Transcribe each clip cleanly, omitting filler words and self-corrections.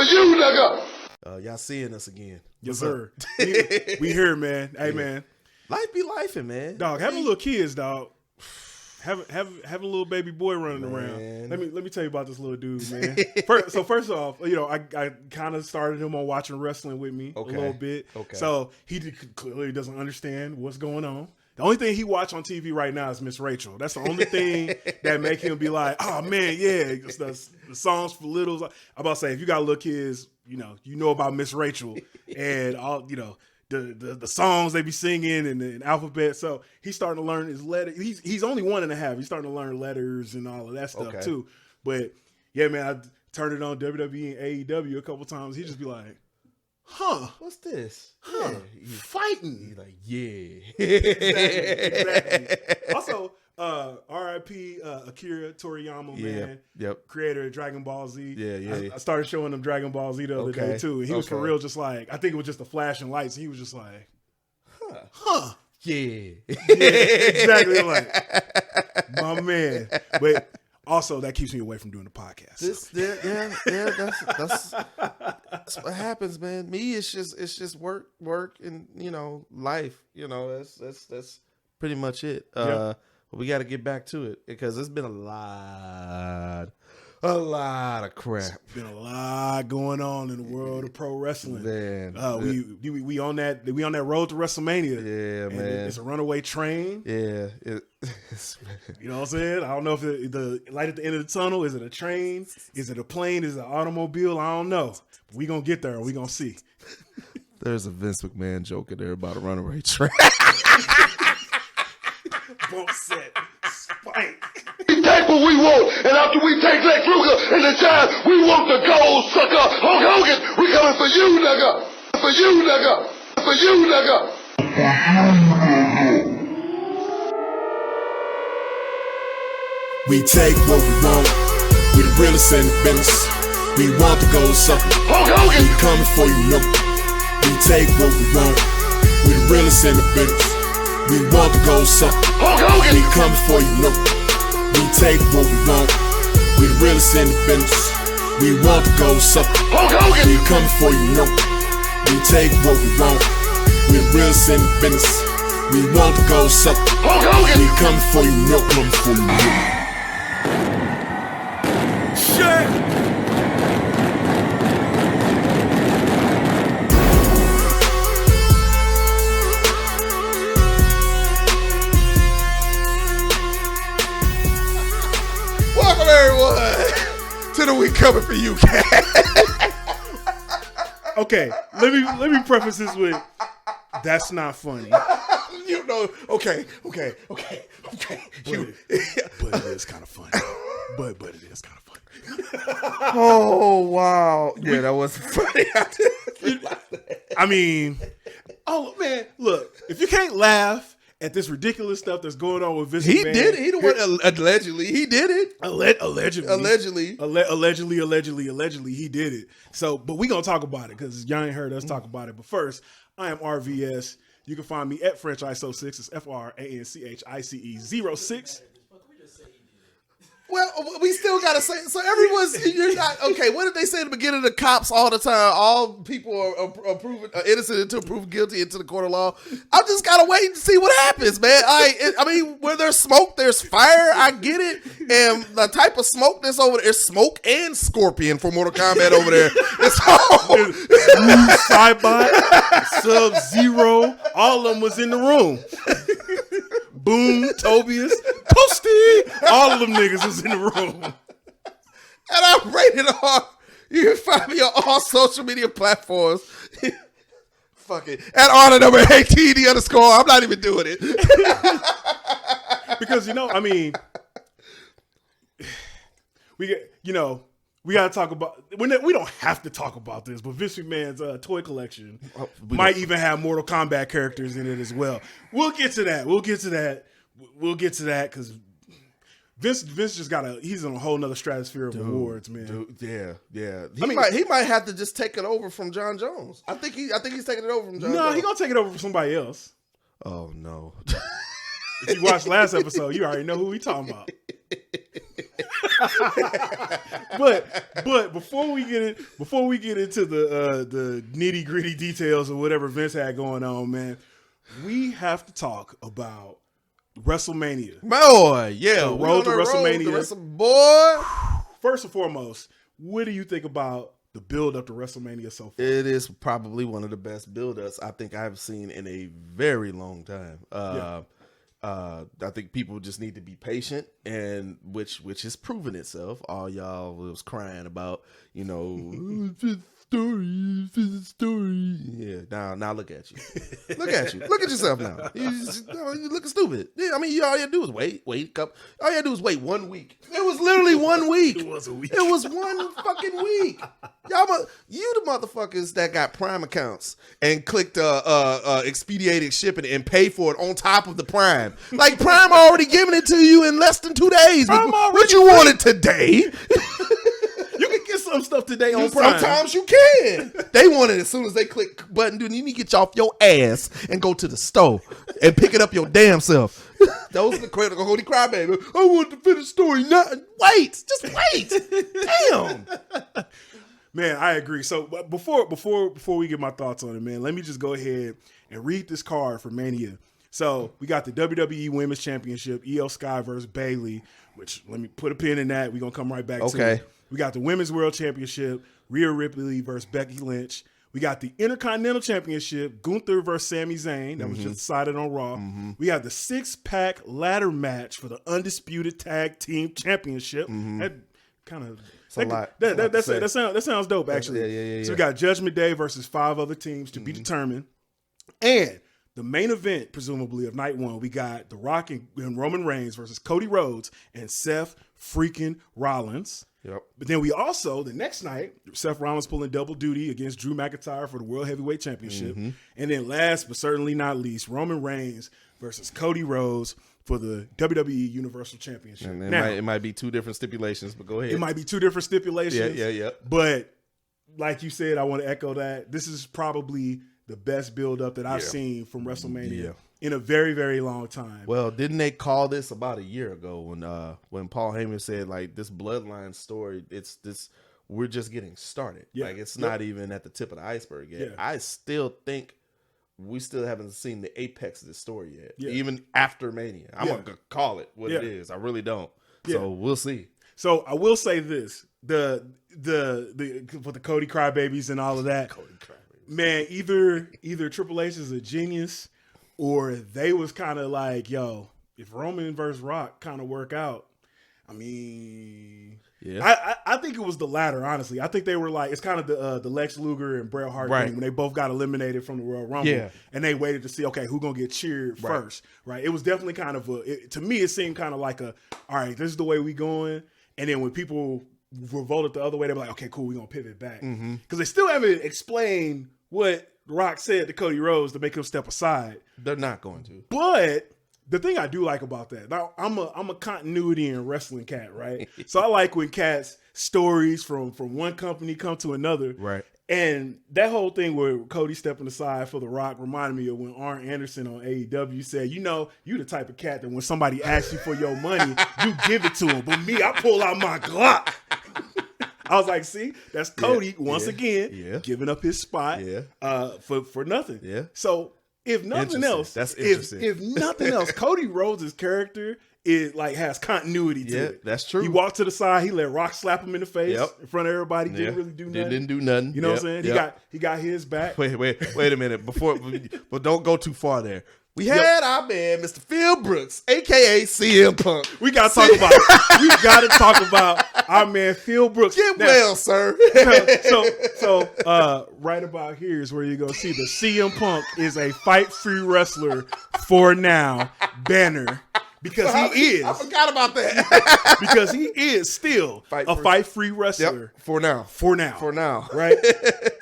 for you, nigga. Y'all seeing us again. Yes, sir. we here, man. Hey, man. Life be lifing, man. Dog, having little kids, dog. Having a little baby boy running around. Let me tell you about this little dude, man. First off, I kind of started him on watching wrestling with me a little bit. Okay. So he clearly doesn't understand what's going on. The only thing he watch on TV right now is Miss Rachel. That's the only thing that make him be like, oh man, yeah, the songs for littles. I'm about to say, if you got little kids, you know about Miss Rachel and all, the songs they be singing and the alphabet. So he's starting to learn his letters. He's only 1.5. He's starting to learn letters and all of that stuff too. But yeah, man, I turned it on WWE and AEW a couple times. He just be like, huh? What's this? Huh? Yeah, Fighting? He's like, yeah. exactly. Also, R.I.P. Akira Toriyama, man. Yep. Creator of Dragon Ball Z. Yeah. I started showing him Dragon Ball Z the other day too. And he was for real, just like, I think it was just the flashing lights. And he was just like, huh? Yeah. Exactly. I'm like, my man. But also, that keeps me away from doing the podcast. That's what happens, man. Me, it's just work, and life. That's pretty much it. But we got to get back to it because there's been a lot of crap. There's been a lot going on in the world of pro wrestling. Man, we on that road to WrestleMania. Yeah, and man, it's a runaway train. Yeah, you know what I'm saying? I don't know if the light at the end of the tunnel, is it a train? Is it a plane? Is it an automobile? I don't know. But we gonna get there. We gonna see. There's a Vince McMahon joke in there about a runaway train. Bump set, spike. We take what we want, and after we take Lex Luger and the Giant, we want the gold, sucker. Hulk Hogan, we coming for you, nigga. For you, nigga. For you, nigga. We take what we want. We the realest in the business. We want the gold, sucker. Hulk Hogan, we coming for you, nigga. We take what we want. We the realest in the business. We want the gold, sucker. Hulk Hogan, we coming for you, nigga. We take what we want. We the realest in the business. We want the gold, sucker. Hulk Hogan, we coming for you, nigga. We take what we want. We the realest in the business. We want the gold, sucker. Hulk Hogan, we coming for you, nigga. Coming for you, nigga. Shit. Welcome everyone to the We Coming For You cast. Okay, let me preface this with, that's not funny. Okay. But it is kind of funny. But it is kind of funny. Oh wow! Yeah, that was funny. I mean, oh man, look, if you can't laugh at this ridiculous stuff that's going on with Vince McMahon, he did it. He the one allegedly. He did it. Allegedly, he did it. So, but we gonna talk about it because y'all ain't heard us talk about it. But first, I am RVS. You can find me at French ISO6. It's FRANCHICE 06. Well, we still gotta say. So you're not okay. What did they say at the beginning of the cops all the time? All people are proven innocent until proven guilty into the court of law. I just gotta wait and see what happens, man. I mean, where there's smoke, there's fire. I get it. And the type of smoke that's over there is smoke and Scorpion for Mortal Kombat over there. It's all Cybot, Sub-Zero, all of them was in the room. Boom, Tobias, Toasty, all of them niggas was in the room. And I'm rated R. You can find me on all social media platforms. Fuck it. At @ATD_. I'm not even doing it. Because, I mean, we got to talk about, we don't have to talk about this, but Vince McMahon's toy collection might even have Mortal Kombat characters in it as well. We'll get to that because Vince just he's in a whole nother stratosphere of awards, man. Yeah. He might have to just take it over from John Jones. I think he's taking it over from John Jones. No, he's going to take it over from somebody else. Oh, no. If you watched last episode, you already know who we talking about. but before we get into the nitty gritty details of whatever Vince had going on, man, we have to talk about WrestleMania. Boy, yeah, The road to WrestleMania. Boy, first and foremost, what do you think about the build up to WrestleMania so far? it is probably one of the best build-ups I think I've seen in a very long time. I think people just need to be patient, and which has proven itself. All y'all was crying about, it's just a story. Yeah, now look at you. Look at you. Look at yourself now. You're looking stupid. Yeah, I mean, all you had to do was wait. All you had to do was wait 1 week. It was literally 1 week. It was a week. It was 1 fucking week. You the motherfuckers that got Prime accounts and clicked expedited shipping and pay for it on top of the Prime. Like Prime already giving it to you in less than 2 days. What you wanted today? You can get some stuff today on Prime. Sometimes you can. They want it as soon as they click button. Dude, you need to get you off your ass and go to the store and pick it up your damn self. Those are the critical holy crybaby. I want to finish story. Wait. Just wait. Damn. Man, I agree. So before we get my thoughts on it, man, let me just go ahead and read this card for Mania. So we got the WWE Women's Championship, Io Sky versus Bayley, which let me put a pin in that. We're going to come right back to it. We got the Women's World Championship, Rhea Ripley versus Becky Lynch. We got the Intercontinental Championship, Gunther versus Sami Zayn. That was just decided on Raw. We have the 6-pack ladder match for the Undisputed Tag Team Championship. That kind of... That sounds dope, actually. Yeah. So we got Judgment Day versus 5 other teams to be determined. And the main event, presumably, of night 1, we got The Rock and Roman Reigns versus Cody Rhodes and Seth freaking Rollins. Yep. But then we also, the next night, Seth Rollins pulling double duty against Drew McIntyre for the World Heavyweight Championship. And then last but certainly not least, Roman Reigns versus Cody Rhodes for the WWE Universal Championship. And now, it might be 2 different stipulations, but go ahead. It might be 2 different stipulations. Yeah. But like you said, I want to echo that. This is probably the best build-up that I've seen from WrestleMania in a very, very long time. Well, didn't they call this about a year ago when Paul Heyman said, like, this bloodline story, we're just getting started. Yeah. Like, it's not even at the tip of the iceberg yet. Yeah. I still think we still haven't seen the apex of the story yet, Yeah. even after Mania. I'm going to call it what it is. I really don't. Yeah. So we'll see. So I will say this, the for the Cody crybabies and all of that, man, either Triple H is a genius or they was kind of like, yo, if Roman versus Rock kind of work out, I mean, I think it was the latter, honestly. I think they were like, it's kind of the Lex Luger and Bret Hart thing when they both got eliminated from the Royal Rumble and they waited to see, okay, who's going to get cheered first, right? It was definitely kind of to me, it seemed kind of like all right, this is the way we going. And then when people revolted the other way, they were like, okay, cool, we're going to pivot back. Because they still haven't explained what Rock said to Cody Rhodes to make him step aside. They're not going to. But the thing I do like about that, now I'm a continuity and wrestling cat, right? So I like when cats stories from one company come to another. Right. And that whole thing where Cody stepping aside for The Rock reminded me of when Arn Anderson on AEW said, you the type of cat that when somebody asks you for your money, you give it to them. But me, I pull out my Glock. I was like, see, that's Cody once again giving up his spot for nothing. Yeah. So if nothing else, that's interesting. If nothing else, Cody Rhodes' character is like has continuity to it. That's true. He walked to the side, he let Rock slap him in the face in front of everybody. Didn't really do nothing. Didn't do nothing. You know what I'm saying? He got his back. Wait a minute. But don't go too far there. We had our man, Mr. Phil Brooks, aka CM Punk. We gotta talk about our man Phil Brooks. Get well, sir. So right about here is where you're gonna see the CM Punk is a fight-free wrestler for now banner. Because he is. I forgot about that. Because he is still a fight-free wrestler. Yep. For now. Right?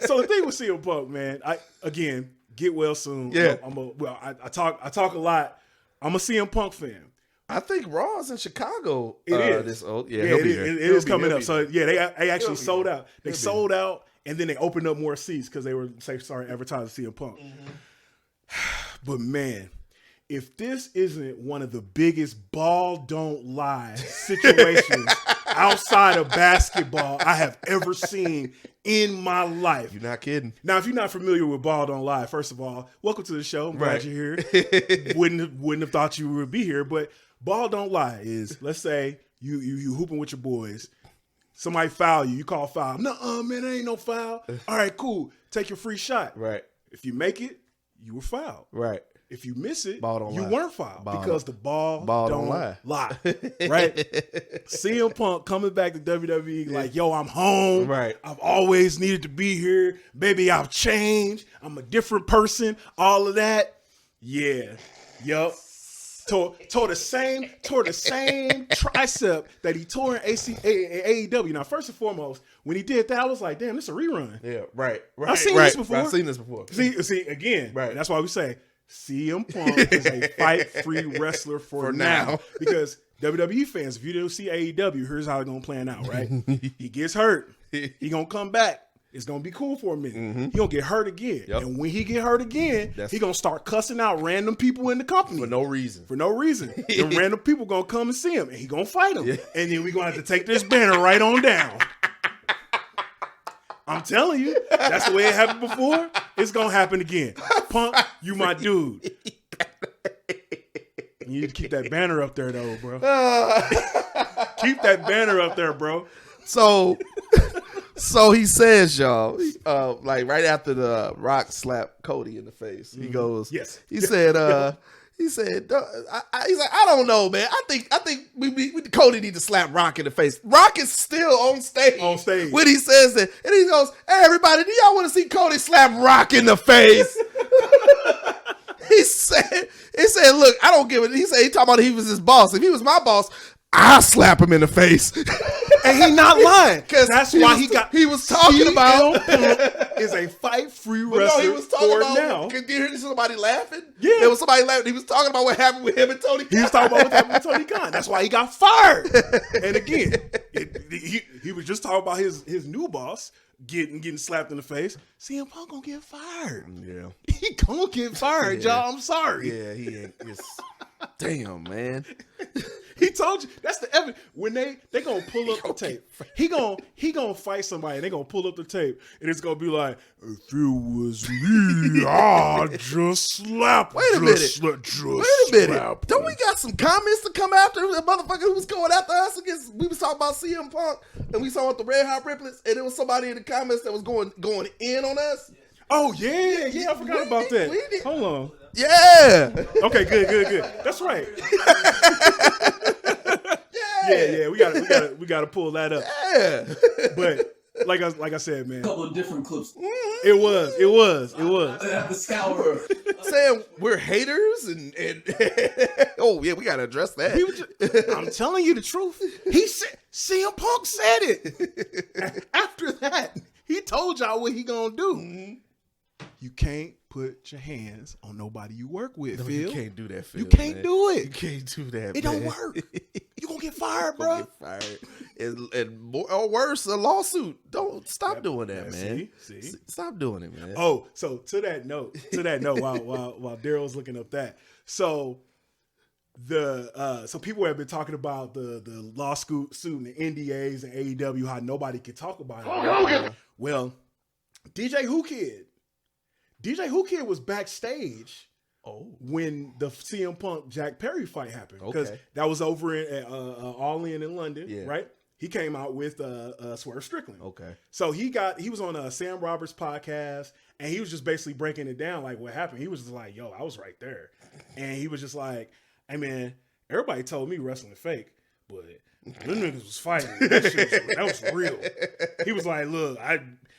So the thing with CM Punk, man, get well soon. Yeah. I talk a lot. I'm a CM Punk fan. I think Raw's in Chicago. It is. It is coming up. So they actually sold out. They sold out and then they opened up more seats because they were advertising CM Punk. But man, if this isn't one of the biggest ball don't lie situations outside of basketball I have ever seen in my life. You're not kidding. Now, if you're not familiar with Ball Don't Lie, first of all, welcome to the show. I'm glad you're here. Wouldn't have thought you would be here, but Ball Don't Lie is, let's say you hooping with your boys. Somebody foul you. You call foul. Nuh-uh, man, there ain't no foul. All right, cool. Take your free shot. Right. If you make it, you were fouled. Right. If you miss it, you weren't fouled because the ball don't lie. Right? CM Punk coming back to WWE like, yo, I'm home. Right. I've always needed to be here. Baby, I've changed. I'm a different person. All of that. Yeah. Yup. Tore the same tricep that he tore in AEW. Now, first and foremost, when he did that, I was like, damn, this is a rerun. Yeah, right. I've seen this before. I've seen this before. See, again, right. That's why we say CM Punk is a fight-free wrestler for now. Because WWE fans, if you don't see AEW, here's how it's going to plan out, right? He gets hurt. He going to come back. It's going to be cool for a minute. Mm-hmm. He going to get hurt again. Yep. And when he get hurt again, he going to start cussing out random people in the company. For no reason. The random people going to come and see him, and he going to fight them. Yeah. And then we going to have to take this banner right on down. I'm telling you, that's the way it happened before. It's going to happen again. Punk, you my dude. You need to keep that banner up there, though, bro. Keep that banner up there, bro. So he says, y'all, like right after the Rock slapped Cody in the face, he goes, yes. He said, he's like, I don't know, man. I think we Cody need to slap Rock in the face. Rock is still on stage. When he says that, and he goes, hey, everybody, do y'all want to see Cody slap Rock in the face? He said, look, I don't give it. He talking about he was his boss. If he was my boss, I'll slap him in the face. And he not lying. Because that's why he was talking about is a fight-free wrestler. No, he was talking about now. Did you hear somebody laughing? Yeah. There was somebody laughing. He was talking about what happened with him and Tony Khan. He was talking about what happened with Tony Khan. That's why he got fired. And again, he was just talking about his new boss getting slapped in the face. CM Punk gonna get fired. Yeah. He gonna get fired, y'all. I'm sorry. Yeah, he ain't. Damn, man. He told you that's the evidence. When they gonna pull up the tape, he gonna fight somebody and they gonna pull up the tape and it's gonna be like, if it was me, I'd just slap. Wait a minute. Don't we got some comments to come after the motherfucker who was going after us against? We was talking about CM Punk and we saw with the Red Hot Riplets and there was somebody in the comments that was going in on us. Oh yeah, I forgot about that. Hold on. Yeah. Okay, good. That's right. Yeah. We gotta pull that up. Yeah. But like I said, man. A couple of different clips. It was. I have to scour. Saying we're haters and oh yeah, we gotta address that. I'm telling you the truth. He said CM Punk said it. After that, he told y'all what he gonna do. Mm-hmm. You can't put your hands on nobody you work with, no, Phil. You can't do that, Phil. You can't do it. You can't do that, It don't work. You gonna get fired, bro. Get fired. And more, or worse, a lawsuit. Don't stop doing that, man. See? Stop doing it, man. Oh, so to that note, while Daryl's looking up that, so people have been talking about the lawsuit and the NDAs and AEW, how nobody can talk about it. Well, DJ Who Kid was backstage when the CM Punk Jack Perry fight happened, because that was over in All In London, right? He came out with Swerve Strickland. Okay, so he was on Sam Roberts' podcast, and he was just basically breaking it down, like what happened. He was just like, "Yo, I was right there," and he was just like, "Hey man, everybody told me wrestling fake, but them niggas was fighting. That was real." He was like, "Look,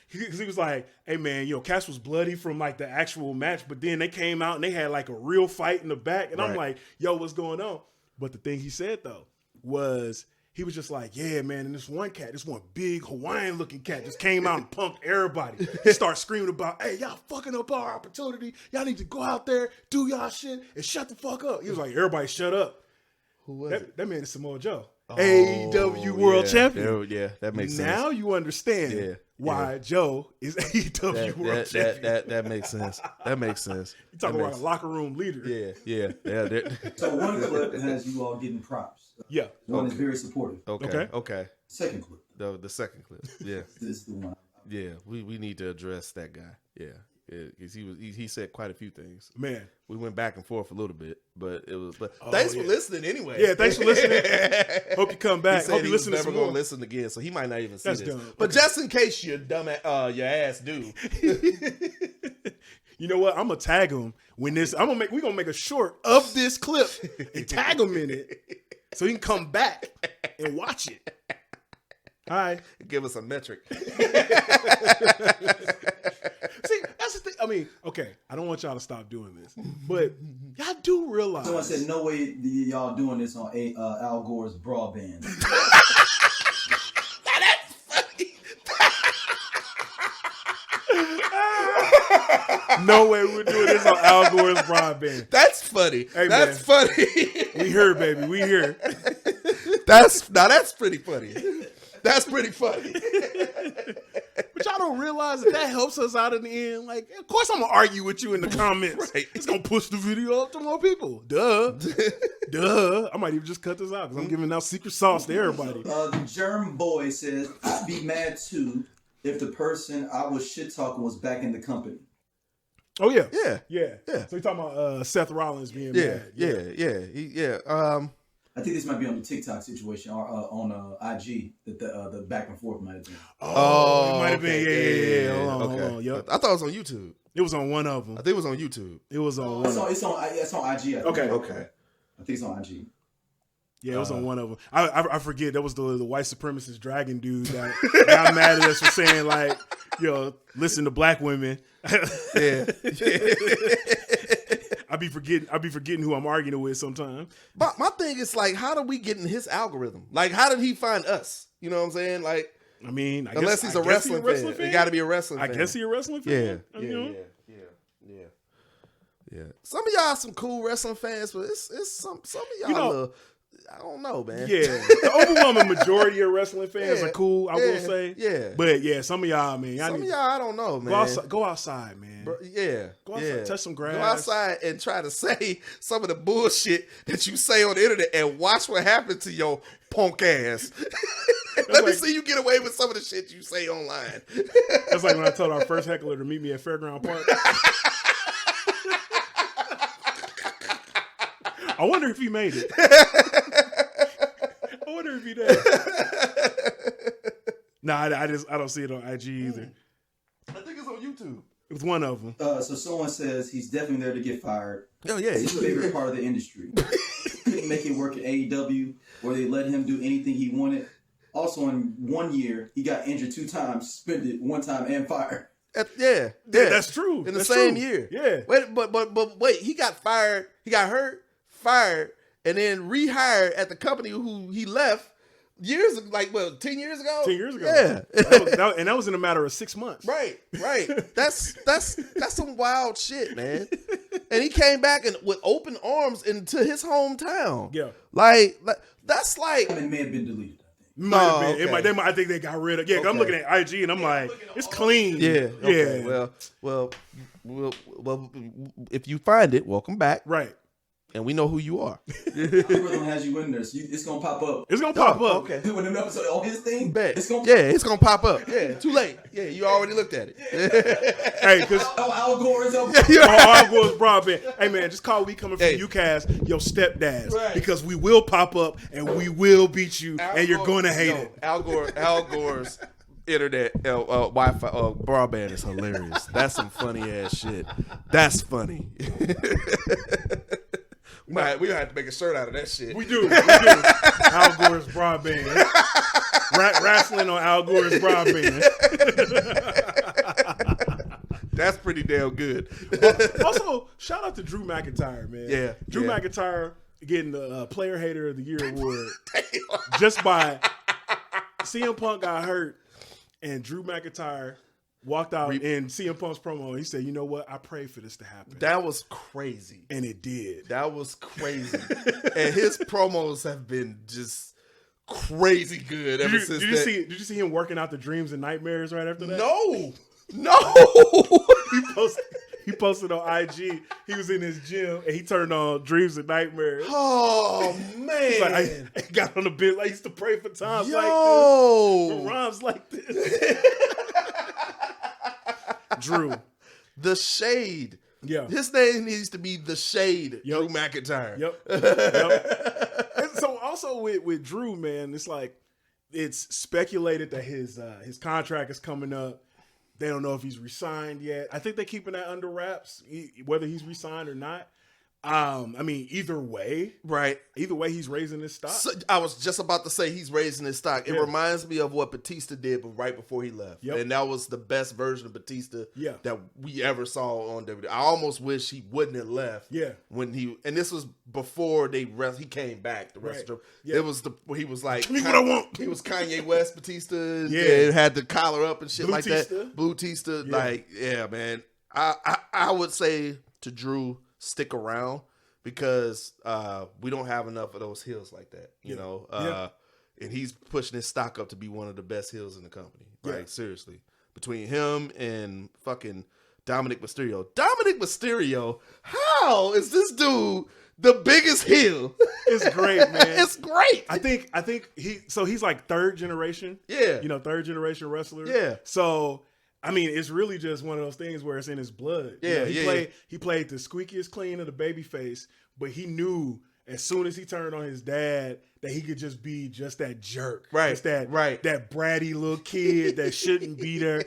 he was like, hey man, Cass was bloody from like the actual match, but then they came out and they had like a real fight in the back." And I'm like, yo, what's going on? But the thing he said though was, he was just like, yeah, man, and this one big Hawaiian looking cat just came out and punked everybody. He started screaming about, hey, y'all fucking up our opportunity. Y'all need to go out there, do y'all shit, and shut the fuck up. He was like, everybody shut up. Who was it? That man is Samoa Joe. AEW World Champion. Yeah, that makes sense. Now you understand why Joe is AEW World Champion. That makes sense. That makes sense. You talking about a locker room leader. Yeah. So one clip has you all getting props. Yeah. One is very supportive. Okay. Second clip. The second clip. Yeah. This is the one. Yeah. We need to address that guy. Yeah. Because he said quite a few things. Man, we went back and forth a little bit, but it was. But thanks for listening anyway. Yeah, thanks for listening. Hope you come back. Hope you listen to some more. Never gonna listen again, so he might not even see That's this. dumb. But just in case your your ass do. You know what? I'm gonna tag him when this. We're gonna make a short of this clip and tag him in it so he can come back and watch it. All right, give us a metric. See, that's the thing. I mean, okay, I don't want y'all to stop doing this, but y'all do realize. Someone said, "No way, y'all doing this on Al Gore's Broadband." No way we're doing this on Al Gore's Broadband. That's funny. Hey, that's man. funny. We here, baby. We here. That's pretty funny. That's pretty funny. But y'all don't realize that helps us out in the end. Like, of course I'm going to argue with you in the comments. Right. It's going to push the video up to more people. Duh. Duh. I might even just cut this out because I'm giving out secret sauce to everybody. The Germ Boy says, I'd be mad too if the person I was shit talking was back in the company. Oh, yeah. Yeah. So you're talking about Seth Rollins being Yeah. mad. Yeah. I think this might be on the TikTok situation or on IG that the back and forth might have been. Oh, it might have been. Yeah. Hold Okay. on. Yep. I thought it was on YouTube. It was on one of them. I think it was on YouTube. It was on one of them. It's on IG. I think. Okay. I think it's on IG. Yeah, it was on one of them. I forget. That was the white supremacist dragon dude that got mad at us for saying, like, listen to black women. Yeah. I be forgetting who I'm arguing with sometimes. But my thing is, like, how do we get in his algorithm? Like, how did he find us? You know what I'm saying? Like, I mean, unless he's a wrestling fan. It got to be a wrestling fan. I guess he's a wrestling fan. Yeah. Some of y'all some cool wrestling fans, but it's some of y'all I don't know, man. Yeah, the overwhelming majority of wrestling fans are cool, I will say. Yeah. But yeah, some of y'all, man. Some of y'all, I don't know, man. Go outside, man. Bro, yeah. Go outside, touch some grass. Go outside and try to say some of the bullshit that you say on the internet and watch what happens to your punk ass. Let me see you get away with some of the shit you say online. That's like when I told our first heckler to meet me at Fairground Park. I wonder if he made it. I wonder if he did. Nah, I don't see it on IG either. I think it's on YouTube. It was one of them. So someone says he's definitely there to get fired. Oh yeah, It's his favorite part of the industry. Couldn't make it work at AEW, where they let him do anything he wanted. Also, in 1 year, he got injured 2 times, suspended 1 time, and fired. Yeah, that's true. In the same year. Yeah. Wait, but wait, he got fired. He got hurt, fired, and then rehired at the company who he left 10 years ago? 10 years ago. Yeah. that was in a matter of 6 months. Right. That's some wild shit, man. And he came back with open arms into his hometown. Yeah. Like that's like It may have been deleted. Might have been. Okay. I think they got rid of. Yeah, 'cause I'm looking at IG and I'm like, it's clean. Yeah. Okay. Yeah. Well, if you find it, welcome back. Right. And we know who you are. Algorithm has you in there, so it's gonna pop up. It's gonna pop up. Okay. When an episode on his thing, Bet. it's gonna It's gonna pop up. Yeah, too late. Yeah, you already looked at it. Hey, because Al Gore is up. Al Gore's Broadband. Hey man, just call WeCominForYouCast your stepdads, Right. because we will pop up and we will beat you, and you're gonna hate it. Al Gore's internet Wi-Fi broadband is hilarious. That's some funny ass shit. That's funny. We gonna have to make a shirt out of that shit. We do. Al Gore's Broadband. Wrestling on Al Gore's Broadband. That's pretty damn good. Also, shout out to Drew McIntyre, man. Yeah, Drew yeah. McIntyre getting the Player Hater of the Year award just by CM Punk got hurt and Drew McIntyre walked out in CM Punk's promo. He said, "You know what? I prayed for this to happen." That was crazy. And it did. That was crazy. And his promos have been just crazy good ever since that. Did you see him working out the dreams and nightmares right after that? No. He He posted on IG. He was in his gym and he turned on Dreams and Nightmares. Oh man! He's like, I got on the bed. I used to pray for times like this, for rhymes like this. Drew, the Shade. Yeah, his name needs to be the Shade. Drew McIntyre. Yep. And so also with Drew, man, it's like it's speculated that his contract is coming up. They don't know if he's re-signed yet. I think they're keeping that under wraps, whether he's re-signed or not. I mean, either way, right? Either way, he's raising his stock. So, I was just about to say he's raising his stock. It reminds me of what Batista did, but right before he left, and that was the best version of Batista that we ever saw on WWE. I almost wish he wouldn't have left. When and this was before he came back. The rest of it was he was like, "Give me what I want." He was Kanye West Batista, and had the collar up and shit like that. Blue Batista, man. I would say to Drew, stick around because we don't have enough of those heels like that, you know. And he's pushing his stock up to be one of the best heels in the company. Right? Seriously. Between him and fucking Dominic Mysterio. Dominic Mysterio, how is this dude the biggest heel? It's great, man. It's great. I think he's like third generation. Yeah. You know, third generation wrestler. Yeah. So I mean, it's really just one of those things where it's in his blood. Yeah, you know, he played the squeakiest clean of the babyface, but he knew as soon as he turned on his dad that he could just be just that jerk. Right. Just that bratty little kid that shouldn't be there.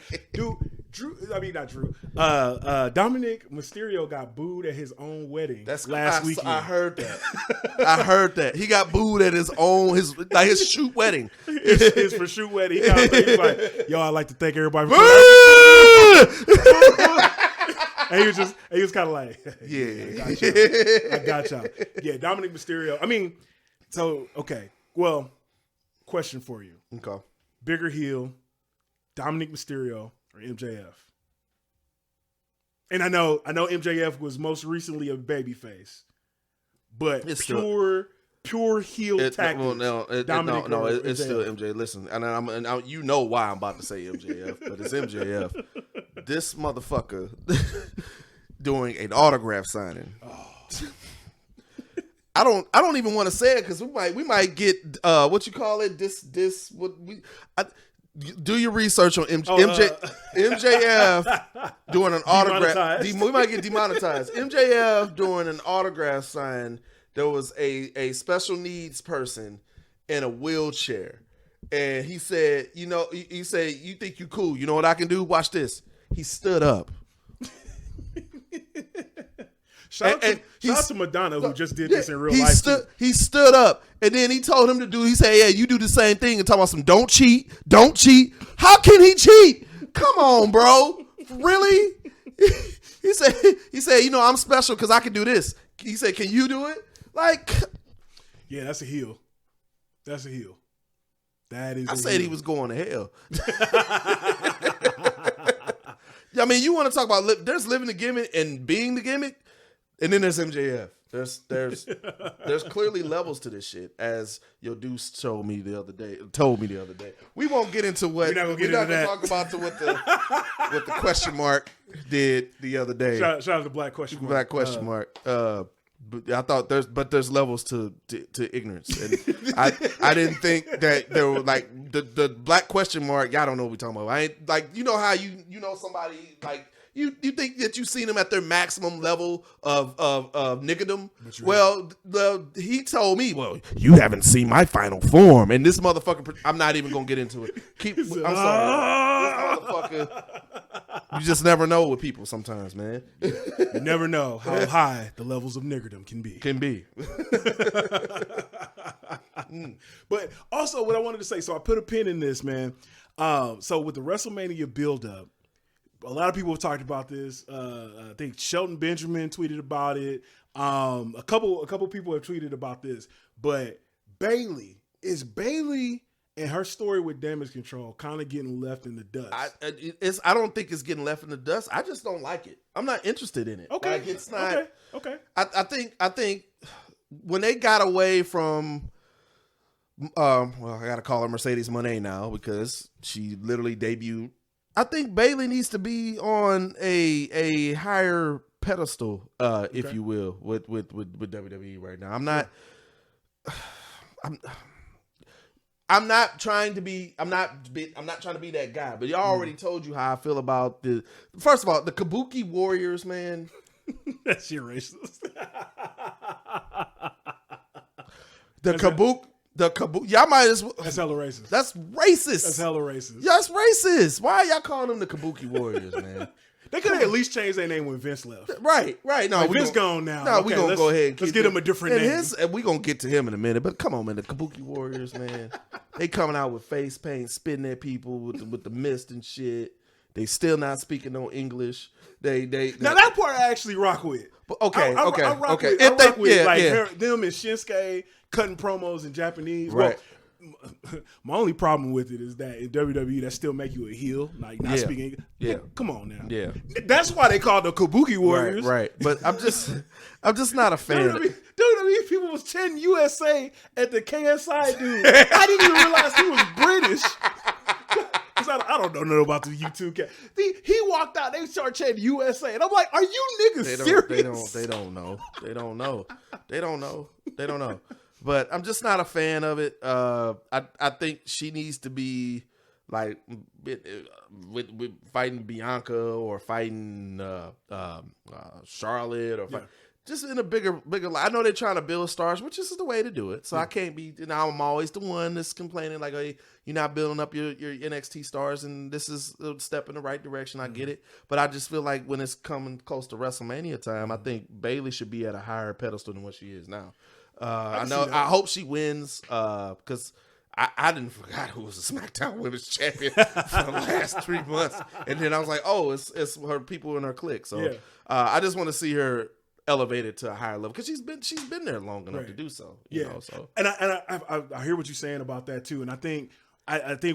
Dominic Mysterio got booed at his own wedding last weekend. I heard that. I heard that. He got booed at his shoot wedding. His for shoot wedding. He was like, yo, I'd like to thank everybody for and he was kind of like, I got y'all. Yeah, Dominic Mysterio. I mean, so, okay. Well, question for you. Okay. Bigger heel, Dominic Mysterio or MJF? And I know MJF was most recently a babyface, but it's pure heel tactics. Well, it's still MJ. Listen, and you know why I'm about to say MJF, but it's MJF. This motherfucker doing an autograph signing. Oh. I don't even want to say it because we might get what you call it. Do your research on MJF doing an autograph. We might get demonetized. MJF doing an autograph sign. There was a special needs person in a wheelchair, and he said, he said, "You think you cool? You know what I can do? Watch this." He stood up. Shout out to Madonna who just did this in real life. He stood up, and then he told him to do. He said, "Yeah, you do the same thing." And talk about some don't cheat. How can he cheat? Come on, bro. Really? He said, I'm special because I can do this. He said, "Can you do it?" Like, yeah, that's a heel. That's a heel. That is. I said he was going to hell. I mean, you want to talk about there's living the gimmick and being the gimmick, and then there's MJF. There's clearly levels to this shit, as your Deuce told me the other day. We won't get into what we're not going to talk about what the question mark did the other day. Shout out to Black Question Mark. Black Question Mark. But I thought there's levels to ignorance, and I didn't think that there were like the Black Question Mark. Y'all don't know what we're talking about. I ain't like how you know somebody like. You think that you've seen them at their maximum level of niggerdom? Well, he told me, well, you haven't seen my final form. And this motherfucker, I'm not even going to get into it. I'm sorry. This motherfucker, you just never know with people sometimes, man. You never know how high the levels of niggerdom can be. But also what I wanted to say, so I put a pin in this, man. So with the WrestleMania buildup, a lot of people have talked about this. I think Shelton Benjamin tweeted about it. A couple people have tweeted about this. But Bayley and her story with Damage Control kind of getting left in the dust. I don't think it's getting left in the dust. I just don't like it. I'm not interested in it. Okay, like, it's not. Okay. I think when they got away from, I got to call her Mercedes Mone now because she literally debuted I think Bayley needs to be on a higher pedestal, if you will, with WWE right now. I'm not trying to be that guy, but y'all already told you how I feel about first of all, the Kabuki Warriors, man. That's your racist. Y'all might as well. That's hella racist. That's racist. That's hella racist. That's racist. Why are y'all calling them the Kabuki Warriors, man? They could have at least changed their name when Vince left. Right. No, like Vince gone now. No, we gonna go ahead. Let's get him a different name. And we gonna get to him in a minute. But come on, man, the Kabuki Warriors, man, they coming out with face paint, spitting at people with the mist and shit. They still not speaking no English. They now that part I actually rock with. Okay. I rock with them and Shinsuke cutting promos in Japanese. Right. Well, my only problem with it is that in WWE that still make you a heel, like not speaking English. Yeah. Come on now. Yeah. That's why they call the Kabuki Warriors. Right. But I'm just not a fan. WWE people was chanting USA at the KSI dude. I didn't even realize he was British. I don't know nothing about the YouTube cat. He walked out, they started chanting USA. And I'm like, are you niggas serious? They don't know. But I'm just not a fan of it. I think she needs to be like with fighting Bianca or fighting Charlotte or just in a bigger. I know they're trying to build stars, which is the way to do it. So I can't be. I'm always the one that's complaining like, hey, you're not building up your NXT stars, and this is a step in the right direction. I get it, but I just feel like when it's coming close to WrestleMania time, I think Bayley should be at a higher pedestal than what she is now. I hope she wins because I didn't forget who was the SmackDown Women's Champion for the last 3 months, and then I was like, oh, it's her people in her clique. So I just want to see her elevated to a higher level because she's been there long enough to do so. You know, so and I hear what you're saying about that too, and I think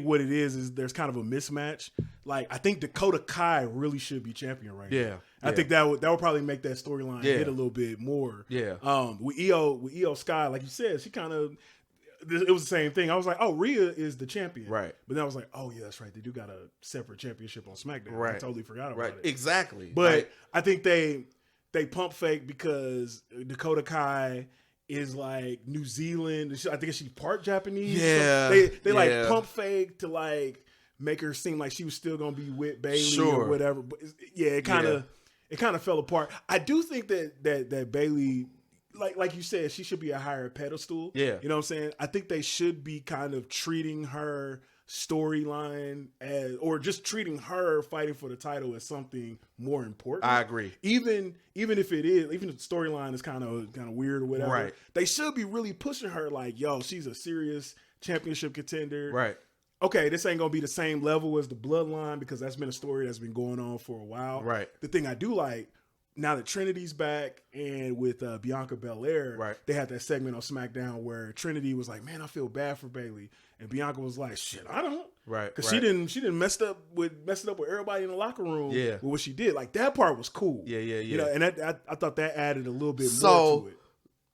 what it is there's kind of a mismatch. Like I think Dakota Kai really should be champion right now. I think that would probably make that storyline hit a little bit more. With Io Sky, like you said, she kind of it was the same thing. I was like, oh, Rhea is the champion, right? But then I was like, oh yeah, that's right. They do got a separate championship on SmackDown. Right. I totally forgot about it. Exactly. But I think they pump fake because Dakota Kai is like New Zealand. I think she's part Japanese. Yeah. So they like pump fake to like make her seem like she was still gonna be with Bayley or whatever. But it kind of fell apart. I do think that Bayley, like you said, she should be a higher pedestal. Yeah. You know what I'm saying? I think they should be kind of treating her storyline as, or just treating her fighting for the title as something more important. I agree. Even if it is, even if the storyline is kind of weird or whatever, right? They should be really pushing her like, yo, she's a serious championship contender. Right. Okay, this ain't gonna be the same level as the Bloodline because that's been a story that's been going on for a while. Right. The thing I do like, now that Trinity's back and with Bianca Belair, they had that segment on SmackDown where Trinity was like, man, I feel bad for Bayley. And Bianca was like, shit, I don't. Right. Because she didn't mess it up with everybody in the locker room with what she did. Like, that part was cool. Yeah. You know, and I thought that added a little bit more to it.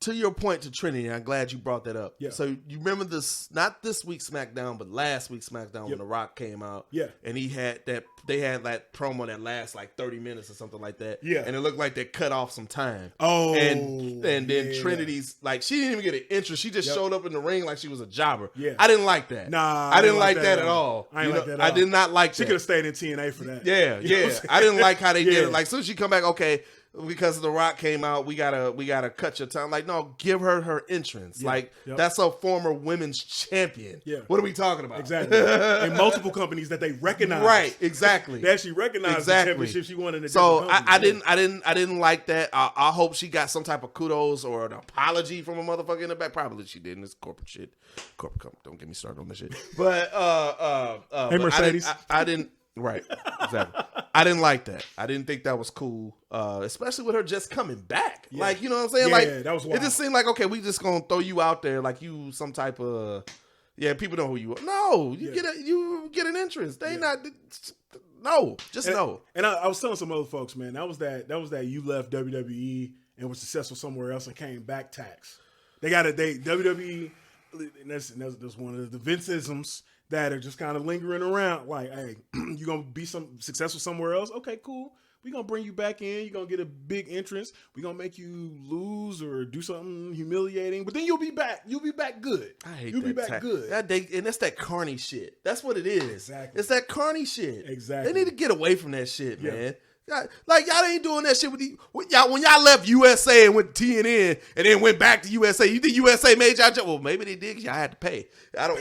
To your point to Trinity, I'm glad you brought that up. Yeah. So you remember this, not this week's SmackDown, but last week's SmackDown when The Rock came out. Yeah. And they had that promo that lasts like 30 minutes or something like that. Yeah. And it looked like they cut off some time. Oh. And then Trinity's like, she didn't even get an entrance. She just showed up in the ring like she was a jobber. Yeah. I didn't like that. Nah. I didn't like that at all. I didn't like that at all. I did not like that. She could have stayed in TNA for that. Yeah. Yeah. I didn't like how they did it. Like, as soon as she come back, okay, because The Rock came out, we gotta cut your time. Like, no, give her entrance. Yeah. Like, that's a former women's champion. Yeah. What are we talking about? Exactly. In multiple companies that they recognize. Right. Exactly. They actually recognize the championship she won in a so different company. I didn't like that. I hope she got some type of kudos or an apology from a motherfucker in the back. Probably she didn't. It's corporate shit. Corporate company. Don't get me started on this shit. But hey, Mercedes. I didn't. Right, exactly. I didn't like that. I didn't think that was cool, especially with her just coming back. Yeah. Like, you know what I'm saying? Yeah, like, that was wild. It just seemed like, okay, we just gonna throw you out there like you some type of, people know who you are. No, you get an entrance. They not. No, just no. And I was telling some other folks, man, that was that you left WWE and was successful somewhere else and came back tax. WWE. And that's one of the Vince-isms. that are just kind of lingering around. Like, hey, you gonna be successful somewhere else? Okay, cool. We're going to bring you back in. You're going to get a big entrance. We're going to make you lose or do something humiliating. But then you'll be back. You'll be back good. I hate You'll that. be back good. And that's that carny shit. That's what it is. Exactly. It's that carny shit. Exactly. They need to get away from that shit, man. Like, y'all ain't doing that shit with y'all. When y'all left USA and went to TNN and then went back to USA, you think USA made y'all well, maybe they did because y'all had to pay.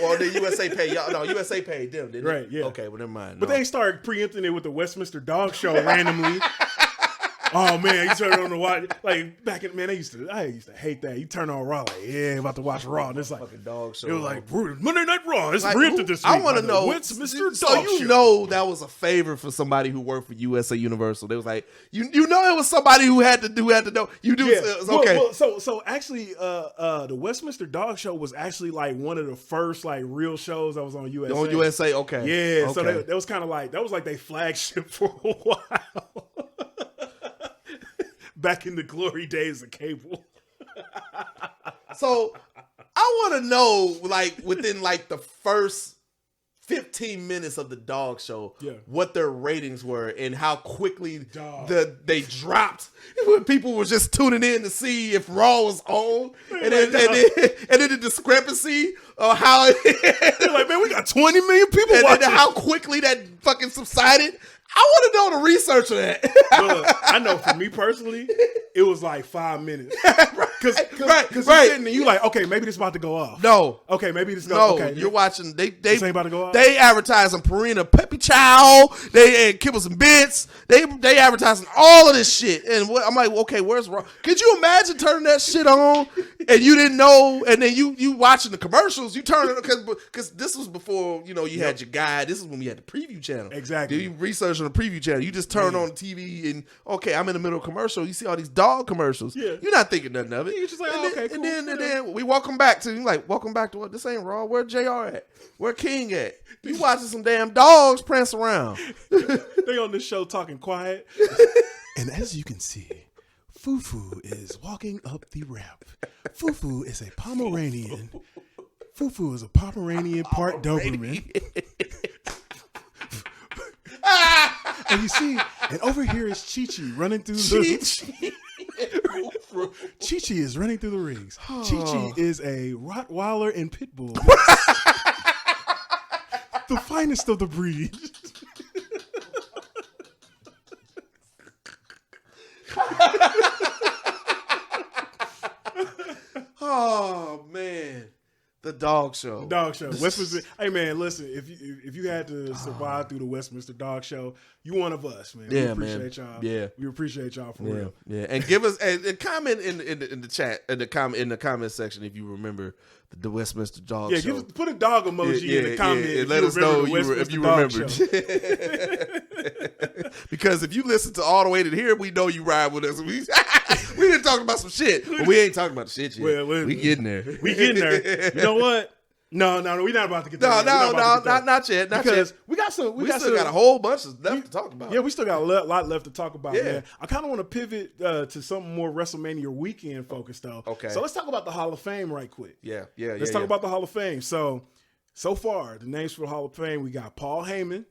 Or did USA pay y'all? No, USA paid them, didn't right, they? Yeah. Okay, well, never mind. But they started preempting it with the Westminster Dog Show randomly. Oh man, you turn on the watch like back in I used to hate that. You turn on Raw like, yeah, I'm about to watch Raw. And it's like fucking dog show. It was like Monday Night Raw. It's like, preempted this week. I want to know. Westminster So Dog you Show. know that was a favor for somebody who worked for USA Universal. They was like, you know it was somebody who had to know. You do okay. Well, so actually, the Westminster Dog Show was actually like one of the first like real shows that was on USA. On USA, okay. Yeah, okay. so that was kind of like their flagship for a while. Back in the glory days of cable. So I want to know, like, within like the first 15 minutes of the dog show, what their ratings were and how quickly they dropped when people were just tuning in to see if Raw was on, and then the discrepancy of how they're like, man, we got 20 million people watching. And how quickly that fucking subsided. I want to know the research of that. Look, I know for me personally, it was like 5 minutes. Because you're sitting and you like, okay, maybe this is about to go off. No. Okay, maybe this okay. You're watching. They this ain't about to go off. They advertising Purina Peppy Chow. They Kibbles and Bits. They advertising all of this shit. And I'm like, okay, where's Raw? Could you imagine turning that shit on and you didn't know? And then you watching the commercials. You turn it because this was before you had your guide. This is when we had the preview channel. Exactly. You research on the preview channel. You just turn on the TV and okay, I'm in the middle of a commercial. You see all these dog commercials. Yeah. You're not thinking nothing of it. You're just like, okay, cool. And then we welcome back to welcome back to what? This ain't Raw. Where JR at? Where King at? You watching some damn dogs prance around. They on this show talking quiet. And as you can see, Fufu is walking up the ramp. Fufu is a Pomeranian. Fufu is a Pomeranian part Doberman. And you see, and over here is Chi-Chi running through the... Chi-Chi is running through the rings. Chi-Chi is a Rottweiler and Pitbull. The finest of the breed. Oh, man. The dog show. The dog show. Westminster. Hey man, listen. If you had to survive through the Westminster Dog Show, you one of us, man. Yeah, we appreciate y'all. Yeah, we appreciate y'all for real. Yeah, and give us and comment in the chat in the comment section if you remember the Westminster Dog Show. Put a dog emoji in the comment. And let us know if you remembered. Because if you listen to all the way to here, we know you ride with us. We didn't talk about some shit, but we ain't talking about the shit yet. Well, we getting there. We getting there. You know what? No, we're not about to get there. No, not yet. Because we still got a whole bunch of left to talk about. Yeah, we still got a lot left to talk about. Yeah. Man. I kind of want to pivot to something more WrestleMania weekend focused though. Okay. So let's talk about the Hall of Fame right quick. Let's talk about the Hall of Fame. So far, the names for the Hall of Fame, we got Paul Heyman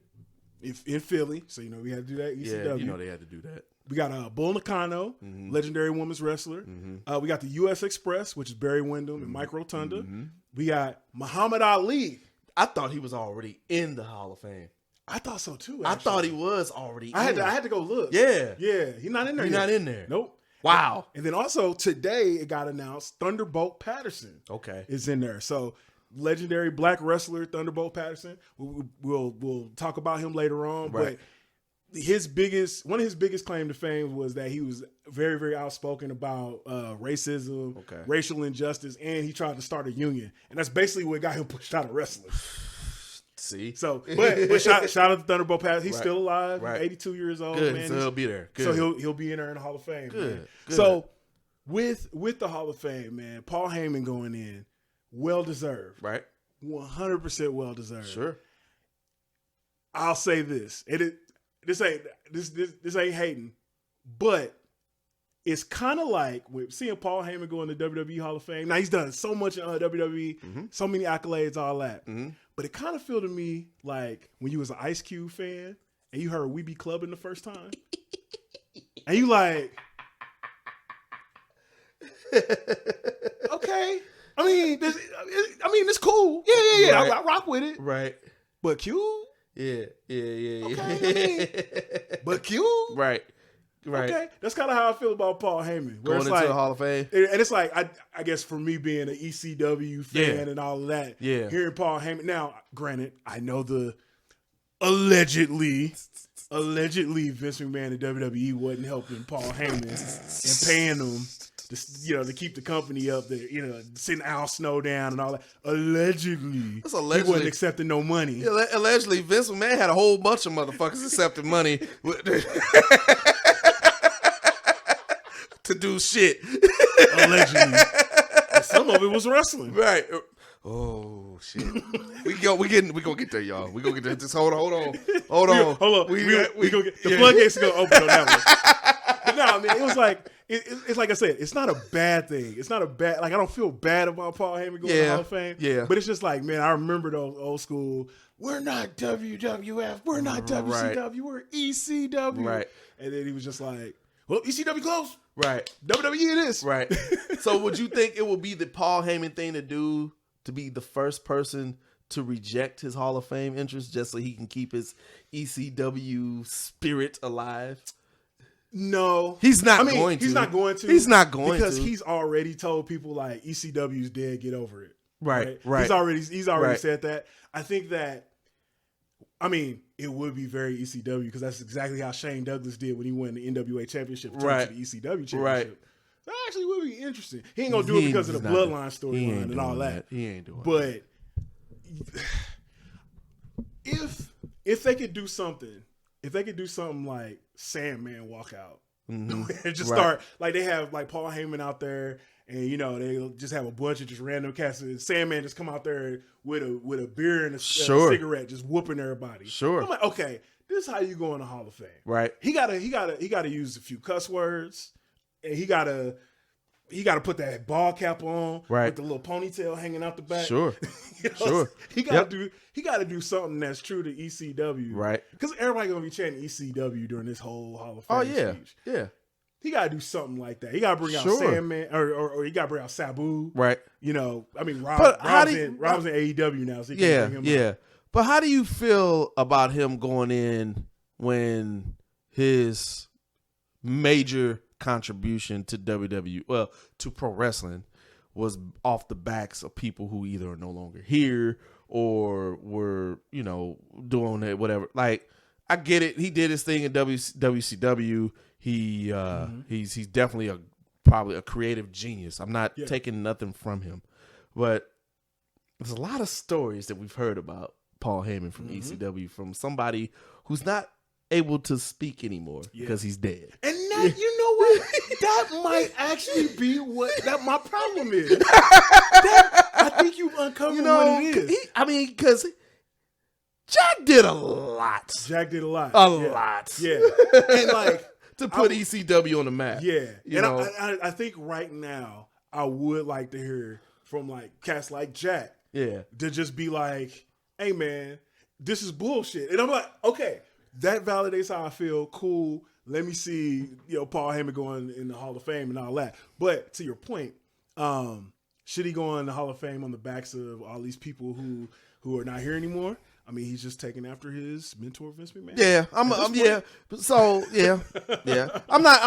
in Philly. So we had to do that. ECW. Yeah, they had to do that. We got Bull Nakano, legendary women's wrestler. We got the U.S. Express, which is Barry Windham and Mike Rotunda. We got Muhammad Ali. I thought he was already in the Hall of Fame. I thought so too. Actually. I thought he was already. I had to go look. Yeah. He's not in there. He's not in there. Nope. Wow. And then also today it got announced Thunderbolt Patterson. Is in there. So legendary black wrestler Thunderbolt Patterson. We'll talk about him later on, but. One of his biggest claim to fame was that he was very, very outspoken about racism, racial injustice, and he tried to start a union. And that's basically what got him pushed out of wrestling. See? So, but shout out to Thunderbolt Patterson. He's still alive. Right. 82 years old. Good. Man. So he'll be there. Good. So he'll be in there in the Hall of Fame. Good. So with the Hall of Fame, man, Paul Heyman going in, well deserved. Right. 100% well deserved. Sure. I'll say this. This ain't hating, but it's kind of like with seeing Paul Heyman go in the WWE Hall of Fame. Now he's done so much in WWE, so many accolades, all that. But it kind of feel to me like when you was an Ice Cube fan and you heard We Be Clubbing the first time, and you like, okay. I mean, it's cool. Yeah. Right. I rock with it. Right. But Cube? Yeah. Okay, I mean, but Cube? Right. Okay. That's kind of how I feel about Paul Heyman. Going into the Hall of Fame. And it's like, I guess for me being an ECW fan and all of that, hearing Paul Heyman. Now, granted, I know the allegedly Vince McMahon and WWE wasn't helping Paul Heyman and paying him to keep the company up there, sitting Al Snow down and all that. Allegedly. That's allegedly. He wasn't accepting no money. Yeah, allegedly, Vince McMahon had a whole bunch of motherfuckers accepting money to do shit. Allegedly. And some of it was wrestling. Right. Oh shit. We gonna get there, y'all. We gonna get there. Just hold on. Hold on. We gonna get the floodgates are gonna open on that one. But no, I mean, it was like it's like I said, it's not a bad thing. It's not a bad, like, I don't feel bad about Paul Heyman going to the Hall of Fame. Yeah. But it's just like, man, I remember those old school, we're not WWF, we're not WCW, we're ECW. Right. And then he was just like, well, ECW close. Right. WWE it is. Right. So would you think it would be the Paul Heyman thing to do to be the first person to reject his Hall of Fame interest just so he can keep his ECW spirit alive? No, he's not going to. He's not going to. He's not going because to. he's already told people like ECW's dead. Get over it. Right. He's already said that. I think that. I mean, it would be very ECW because that's exactly how Shane Douglas did when he won the NWA Championship to the ECW Championship. Right. That actually would be interesting. He ain't gonna do it because of the bloodline storyline and all that. He ain't doing but if they could do something. If they could do something like Sandman walk out and just start, like they have like Paul Heyman out there and, they'll just have a bunch of just random cats. Sandman just come out there with a beer and a cigarette just whooping everybody. Sure. I'm like, okay, this is how you go in the Hall of Fame. Right. He gotta use a few cuss words and he gotta put that ball cap on with the little ponytail hanging out the back. Sure. Sure. He gotta do something that's true to ECW. Right. Because everybody gonna be chanting ECW during this whole Hall of Fame speech. Yeah. He gotta do something like that. He gotta bring out Sandman or he gotta bring out Sabu. Right. Rob's in AEW now, so he can bring him out. But how do you feel about him going in when his major contribution to to pro wrestling was off the backs of people who either are no longer here or were, doing it, whatever. Like, I get it. He did his thing in WCW. He's definitely probably a creative genius. I'm not taking nothing from him, but there's a lot of stories that we've heard about Paul Heyman from ECW from somebody who's not able to speak anymore because he's dead. And that, you know what? That might actually be what my problem is. I think you uncovered what it is. Because Jack did a lot. A lot. Yeah. And like to put ECW on the map. Yeah. And I think right now I would like to hear from like cats like Jack. Yeah. To just be like, hey man, this is bullshit. And I'm like, okay, that validates how I feel. Cool. Let me see, Paul Heyman going in the Hall of Fame and all that. But to your point, should he go in the Hall of Fame on the backs of all these people who are not here anymore? I mean, he's just taking after his mentor Vince McMahon. Yeah, I'm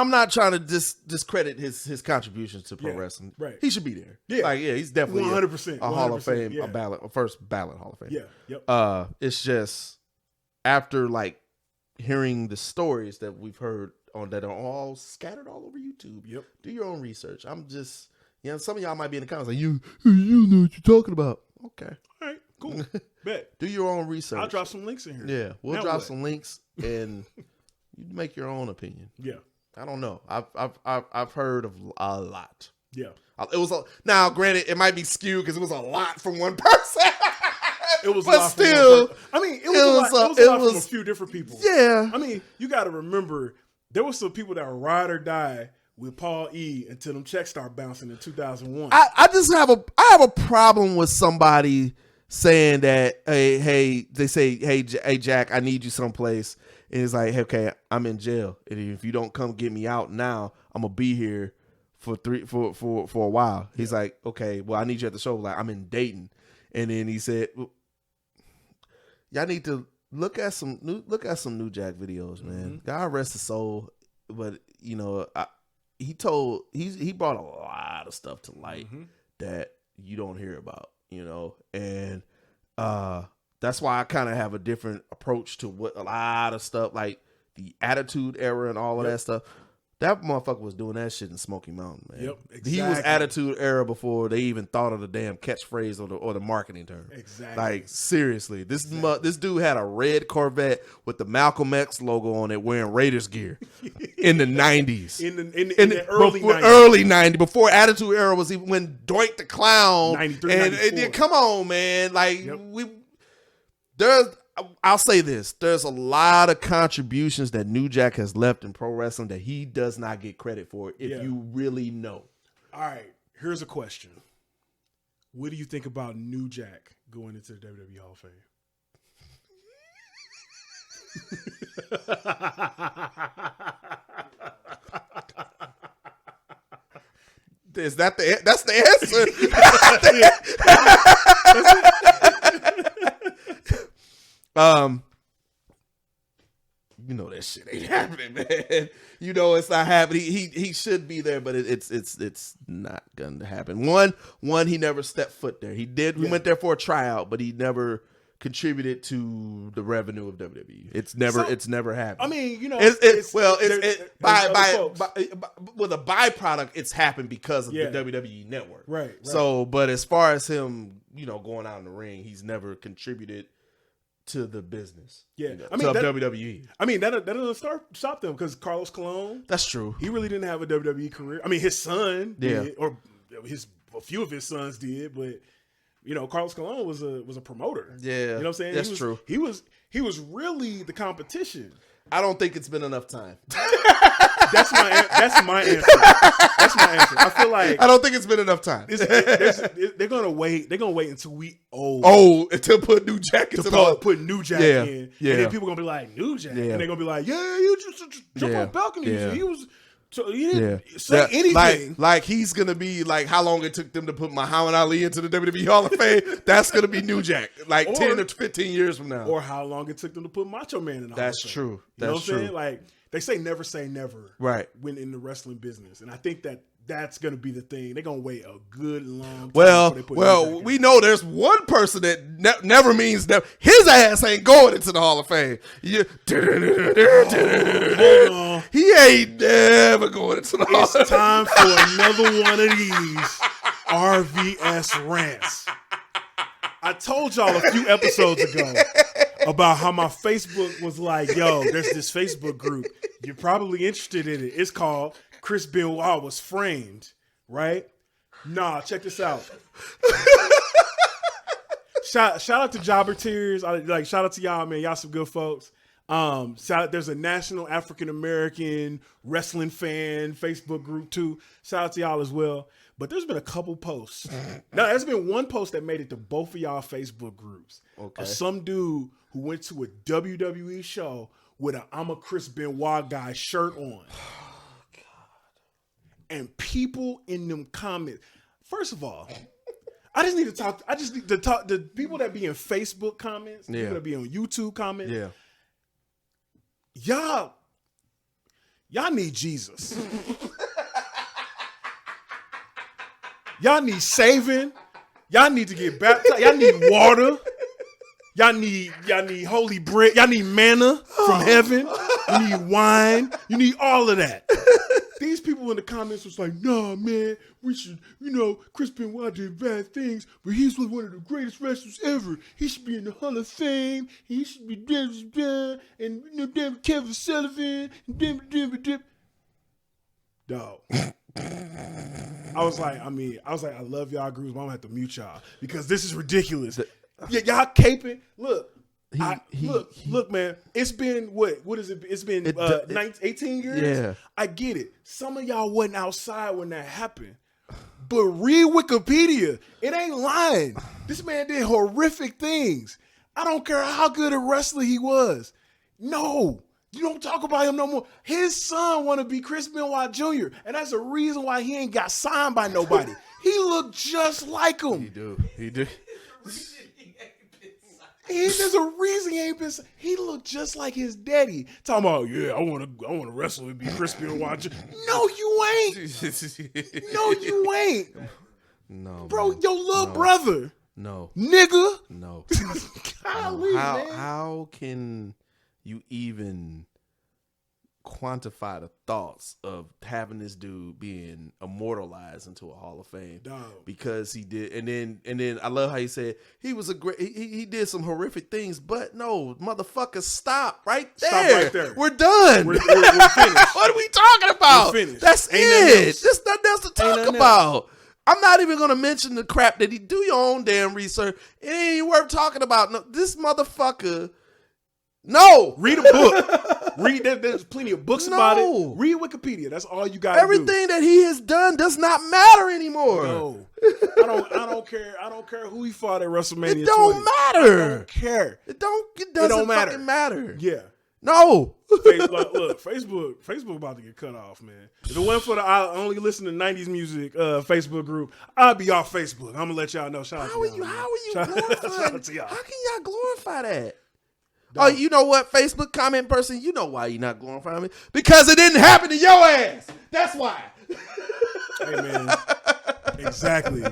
not trying to discredit his contributions to pro wrestling. Right. He should be there. Yeah. He's definitely 100%, a Hall of Fame, yeah. a first ballot Hall of Fame. Yeah. Yep. It's just after like hearing the stories that we've heard that are all scattered all over YouTube. Yep. Do your own research. I'm just, some of y'all might be in the comments like, you know what you're talking about. Okay. All right. Cool. Bet. Do your own research. I'll drop some links in here. Yeah, we'll drop some links and you make your own opinion. Yeah. I don't know. I've heard of a lot. Yeah. It was now. Granted, it might be skewed because it was a lot from one person. It was, but a lot still, I mean, it was a lot from a few different people. Yeah. I mean, you got to remember there were some people that were ride or die with Paul E until them checks start bouncing in 2001. I just have a problem with somebody saying that, they say, hey, Jack, I need you someplace. And it's like, okay, I'm in jail. And if you don't come get me out now, I'm gonna be here for a while. He's like, okay, well, I need you at the show. Like, I'm in Dayton. And then he said, well, y'all need to look at some New Jack videos, man. God rest his soul. But he brought a lot of stuff to light that you don't hear about, and that's why I kind of have a different approach to what a lot of stuff, like the Attitude Era and all of that stuff. That motherfucker was doing that shit in Smoky Mountain, man. Yep, exactly. He was Attitude Era before they even thought of the damn catchphrase or the marketing term. Exactly. Like, seriously, this dude had a red Corvette with the Malcolm X logo on it, wearing Raiders gear in the 90s. In the early 90s. Early 90s, before Attitude Era was even when Doink the Clown. 93, and 94. Come on, man. Like, I'll say this. There's a lot of contributions that New Jack has left in pro wrestling that he does not get credit for if you really know. All right, here's a question. What do you think about New Jack going into the WWE Hall of Fame? That's the answer. That shit ain't happening, man. It's not happening. He should be there, but it's not gonna happen. One, he never stepped foot there. He went there for a tryout, but he never contributed to the revenue of WWE. It's never happened. I mean, with a byproduct, it's happened because of the WWE Network. Right. So, but as far as him, going out in the ring, he's never contributed to the business. Yeah. WWE. I mean, that doesn't stop them, because Carlos Colon. That's true. He really didn't have a WWE career. I mean, his son did, or a few of his sons did, but Carlos Colon was a promoter. Yeah. You know what I'm saying? That's true. He was really the competition. I don't think it's been enough time. That's my answer. That's my answer. I feel like I don't think it's been enough time. They're gonna wait. They're gonna wait until we old. Until put New Jack into put New Jack in. Yeah. And then people are gonna be like, New Jack. And they're gonna be like, you just jump on balcony. Yeah. He didn't say anything. Like he's gonna be like how long it took them to put Muhammad Ali into the WWE Hall of Fame. That's gonna be New Jack, 10 or 15 years from now. Or how long it took them to put Macho Man in the Hall of Fame. That's true. You know what I'm saying? Like, they say never say never, right? When in the wrestling business, and I think that's going to be the thing. They're going to wait a good long time. Well, we know there's one person that never means never. His ass ain't going into the Hall of Fame. Hold on. He ain't never going into the Hall of Fame. It's time for another one of these RVS rants. I told y'all a few episodes ago about how my Facebook was like, yo, there's this Facebook group. You're probably interested in it. It's called Chris Benoit Was Framed, right? Nah, check this out. Shout out to Jobber Tears. Shout out to y'all, man. Y'all some good folks. There's a National African American Wrestling Fan Facebook group too. Shout out to y'all as well. But there's been a couple posts. Now, there's been one post that made it to both of y'all Facebook groups. Okay. Of some dude who went to a WWE show with an I'm a Chris Benoit guy shirt on. Oh, God. And people in them comments. First of all, I just need to talk to people that be in Facebook comments, people that be on YouTube comments. Yeah. Y'all need Jesus. Y'all need saving. Y'all need to get baptized. Y'all need water. Y'all need holy bread. Y'all need manna from heaven. You need wine. You need all of that. These people in the comments was like, nah, man, we should, Chris Benoit did bad things, but he's one of the greatest wrestlers ever. He should be in the Hall of Fame. He should be and Kevin Sullivan. Dog. I was like, I love y'all groups, but I'm gonna have to mute y'all because this is ridiculous. Y'all caping. Look, look, man. It's been what is it? It's been 18 years. Yeah, I get it. Some of y'all wasn't outside when that happened, But read Wikipedia. It ain't lying. This man did horrific things. I don't care how good a wrestler he was. No. You don't talk about him no more. His son want to be Chris Benoit Jr., and that's the reason why he ain't got signed by nobody. He looked just like him. He do. There's a reason he ain't been. He looked just like his daddy. Talking about, yeah, I want to wrestle and be Chris Benoit Jr. No, you ain't. No, you ain't. No, bro, man. your little brother. No, nigga. No. Golly, man. How can you even quantify the thoughts of having this dude being immortalized into a Hall of Fame? Dog. Because he did, and then I love how he said he was a great. He did some horrific things, but no, motherfucker, stop right there. Stop right there. We're done. We're finished. What are we talking about? We're finished. That's Ain't nothing it. else. There's nothing else to talk about. I'm not even going to mention the crap that he do your own damn research. It ain't worth talking about. No, this motherfucker. No. Read a book. Read that. There's plenty of books about it. Read Wikipedia. That's all you got to do. Everything that he has done does not matter anymore. No. I don't care. I don't care who he fought at WrestleMania. It don't matter. I don't care. It doesn't fucking matter. Yeah. No. Look, Facebook about to get cut off, man. If it wasn't for the I only listen to 90s music Facebook group, I'd be off Facebook. I'm gonna let y'all know. Shout out to y'all. How are you glorifying? Shout out to y'all. How can y'all glorify that? Oh, you know what, Facebook comment person? You know why you're not glorifying me? Because it didn't happen to your ass. That's why. Hey, man. Exactly.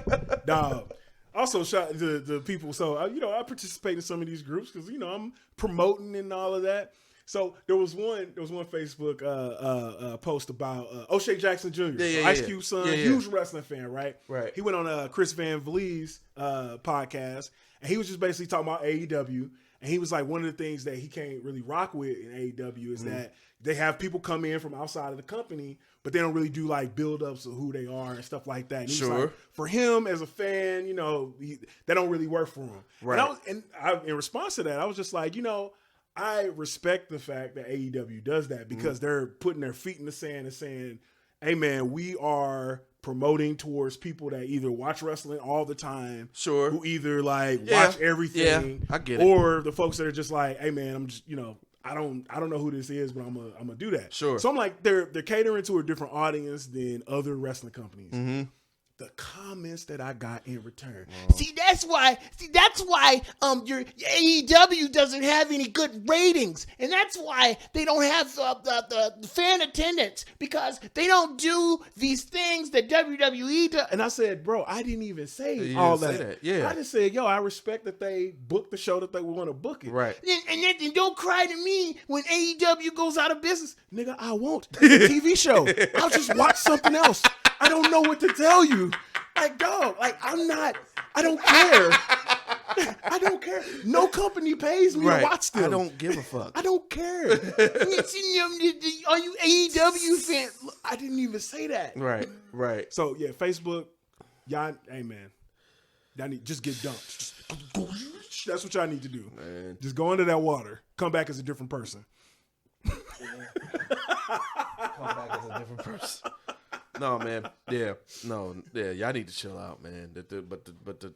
Dog. Also, shout out to the people. So, I participate in some of these groups because, I'm promoting and all of that. So there was one Facebook post about O'Shea Jackson Jr. Ice Cube's son, huge wrestling fan, right? Right. He went on Chris Van Vlie's podcast, and he was just basically talking about AEW. And he was like, one of the things that he can't really rock with in AEW is that they have people come in from outside of the company, but they don't really do like build-ups of who they are and stuff like that. And he was like, for him as a fan, that don't really work for him. Right. And in response to that, I was just like, I respect the fact that AEW does that because they're putting their feet in the sand and saying, hey, man, we are promoting towards people that either watch wrestling all the time, who either watch everything, I get it, or the folks that are just like, hey, man, I'm just, I don't know who this is, but I'm gonna do that. Sure. So I'm like, they're catering to a different audience than other wrestling companies. Mm-hmm. The comments that I got in return. See, that's why your AEW doesn't have any good ratings, and that's why they don't have the fan attendance, because they don't do these things that WWE does. And I said, bro, I didn't even say all that. Yeah. I just said, I respect that they booked the show that they want to book it. Right. And don't cry to me when AEW goes out of business. Nigga, I won't. It's a TV show. I'll just watch something else. I don't know what to tell you. Like, dog, I don't care. I don't care. No company pays me to watch them. I don't give a fuck. I don't care. Are you AEW fan? I didn't even say that. Right. So, yeah, Facebook, y'all, hey, man, y'all need just get dumped. That's what y'all need to do. Man. Just go into that water. Come back as a different person. Come back as a different person. No, man. Yeah. No. Yeah. Y'all need to chill out, man. But the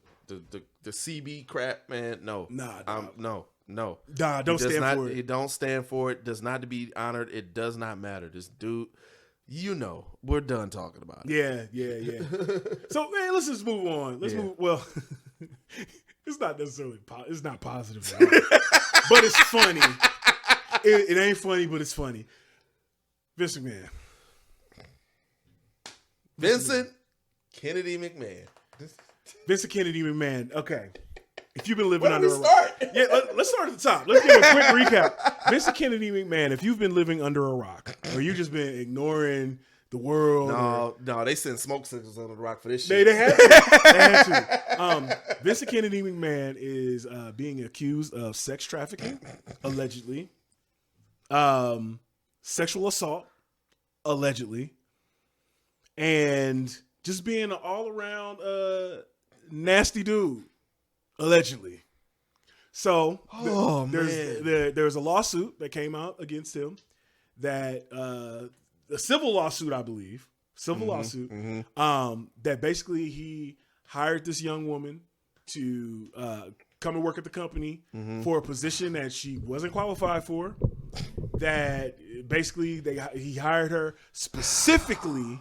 CB crap, man. No. Nah. No. Nah. Don't stand for it. It don't stand for it. Does not to be honored. It does not matter. This dude. We're done talking about it. Yeah. So, man, let's just move on. Let's move. Well, it's not necessarily. It's not positive at all. But it's funny. It ain't funny, but it's funny. Vince McMahon. Vincent Kennedy McMahon. Vincent Kennedy McMahon. Okay. If you've been living Where under do we start? let's start at the top. Let's give a quick recap. Vincent Kennedy McMahon, if you've been living under a rock, or you've just been ignoring the world. No, they sent smoke signals under the rock for this shit. They had to. Vincent Kennedy McMahon is being accused of sex trafficking, allegedly. Sexual assault, allegedly. And just being an all-around nasty dude, allegedly. So there's a lawsuit that came out against him, that a civil lawsuit, I believe. civil lawsuit. That basically he hired this young woman to come and work at the company for a position that she wasn't qualified for. That basically he hired her specifically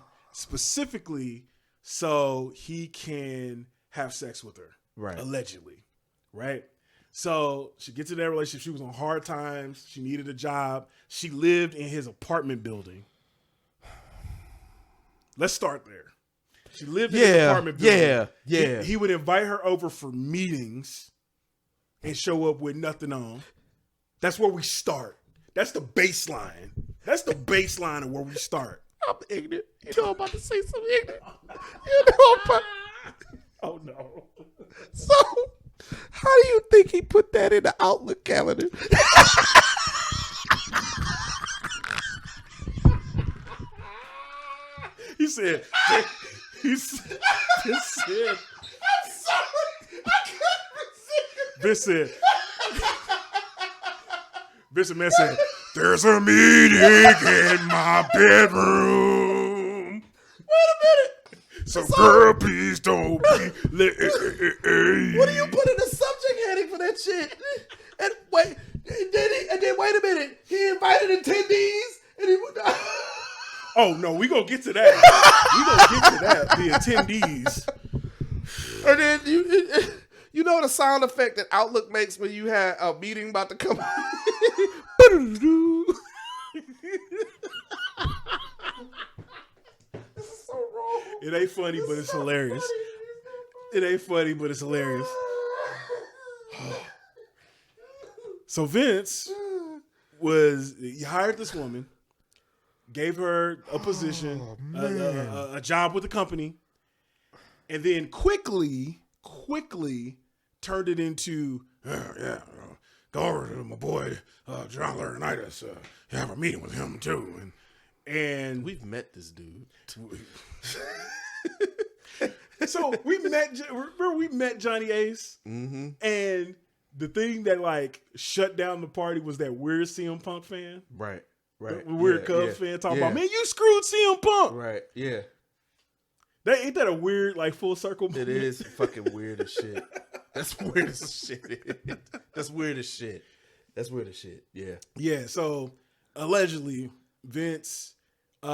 so he can have sex with her, Right. Allegedly, right? So she gets in that relationship. She was on hard times. She needed a job. She lived in his apartment building. Let's start there. She lived in his apartment building. Yeah. He would invite her over for meetings and show up with nothing on. That's where we start. That's the baseline. That's the baseline of where we start. I'm ignorant. You know I'm about to say something ignorant. You know I'm about... Oh, no. So, how do you think he put that in the Outlook calendar? He said... I'm sorry. I couldn't resist. Vincent said, there's a meeting in my bedroom. Wait a minute. So girl, please don't be late. What do you put in the subject heading for that shit? And wait, and then wait a minute. He invited attendees, and he. Oh no, we gonna get to that. The attendees. And then you know the sound effect that Outlook makes when you have a meeting about to come. This is so wrong. It ain't funny, but it's hilarious. It ain't funny, but it's hilarious. So Vince he hired this woman, gave her a position, a job with the company, and then quickly turned it into, go over to my boy John Laurinaitis, have a meeting with him too, and We've met this dude. So we met Johnny Ace, and the thing that like shut down the party was that weird CM Punk fan, Right. the weird Cubs fan talking about, man, you screwed CM Punk. Right. Yeah. Ain't that a weird like full circle moment? It is fucking weird as shit. That's weird as shit. That's weird as shit. That's weird as shit. Yeah. Yeah. So allegedly, Vince, they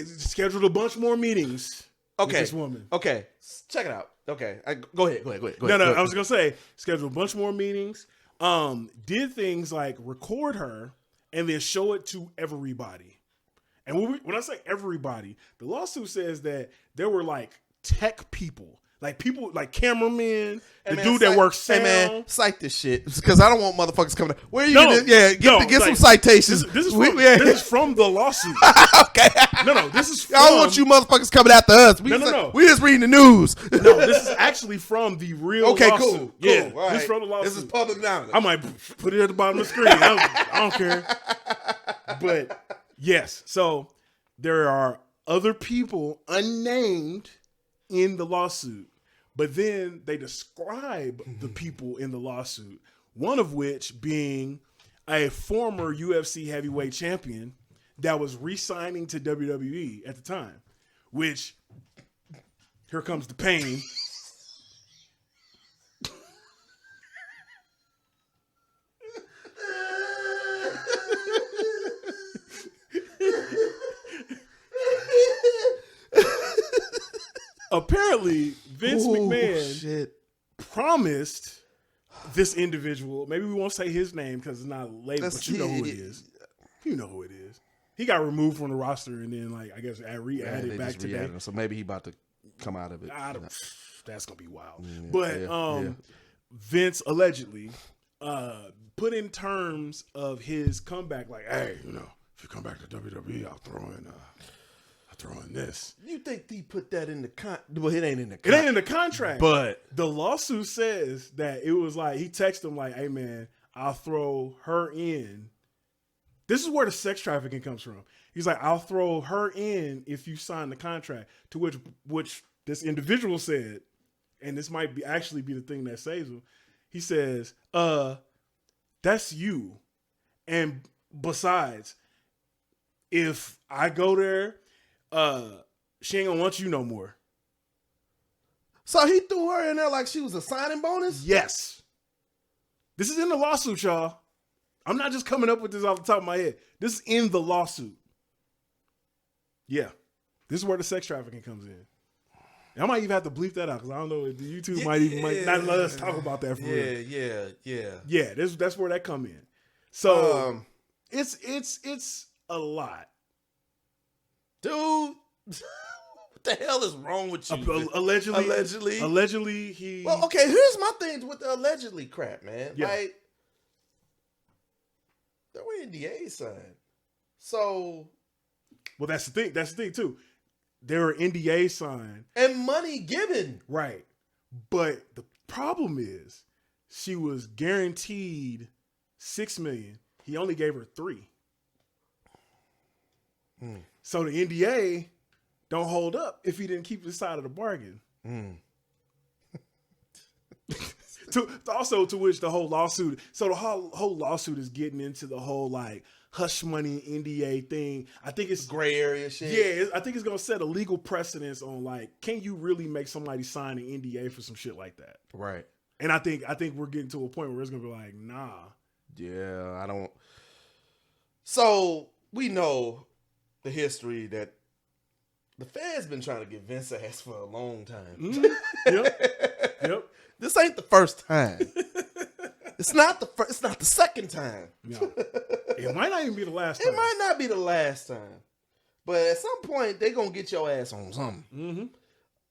scheduled a bunch more meetings. With this woman. Okay. Check it out. Okay. Go ahead. No. I was gonna say scheduled a bunch more meetings. Did things like record her and then show it to everybody. And when I say everybody, the lawsuit says that there were like tech people, like cameramen, dude that works sound. Hey man, cite this shit because I don't want motherfuckers coming. Where are you? Get some like, citations. This is from the lawsuit. Okay. No, this is. I don't want you motherfuckers coming after us. We just reading the news. No, this is actually from the real. Okay, lawsuit. cool. Yeah, All right. this is from the lawsuit. This is public knowledge. I might put it at the bottom of the screen. I don't care. But yes, so there are other people unnamed in the lawsuit, but then they describe the people in the lawsuit, one of which being a former UFC heavyweight champion that was re-signing to WWE at the time, which, here comes the pain. Apparently, Vince McMahon promised this individual, maybe we won't say his name because it's not labeled, but you know who it is. You know who it is. He got removed from the roster and then, like, I guess, re-added back today. So maybe he about to come out of it. That's going to be wild. But Vince allegedly put in terms of his comeback, like, hey, if you come back to WWE, I'll throw in this. You think he put that in the Well, it ain't in the It ain't in the contract. But the lawsuit says that it was like, he texted him like, hey man, I'll throw her in. This is where the sex trafficking comes from. He's like, I'll throw her in if you sign the contract. To which this individual said, and this might actually be the thing that saves him. He says, that's you. And besides, if I go there, she ain't gonna want you no more. So he threw her in there like she was a signing bonus? Yes. This is in the lawsuit, y'all. I'm not just coming up with this off the top of my head. This is in the lawsuit. Yeah. This is where the sex trafficking comes in. And I might even have to bleep that out because I don't know if the YouTube might not let us talk about that for real. Yeah, that's where that come in. So it's a lot. Dude, what the hell is wrong with you? Allegedly he... Well, okay, here's my thing with the allegedly crap, man. Yeah. Like, there were NDAs signed. So... Well, that's the thing. That's the thing, too. There are NDAs signed. And money given. Right. But the problem is she was guaranteed $6 million. He only gave her $3 million. So the NDA don't hold up if he didn't keep his side of the bargain. To which the whole lawsuit. So the whole lawsuit is getting into the whole like hush money NDA thing. I think it's gray area shit. Yeah, I think it's gonna set a legal precedence on like, can you really make somebody sign an NDA for some shit like that? Right. And I think we're getting to a point where it's gonna be like, nah. Yeah, I don't. So we know the history that the Fed's been trying to get Vince ass for a long time. Yep. This ain't the first time. It's not the second time. No. It might not even be the last time. It might not be the last time. But at some point, they gonna get your ass on something.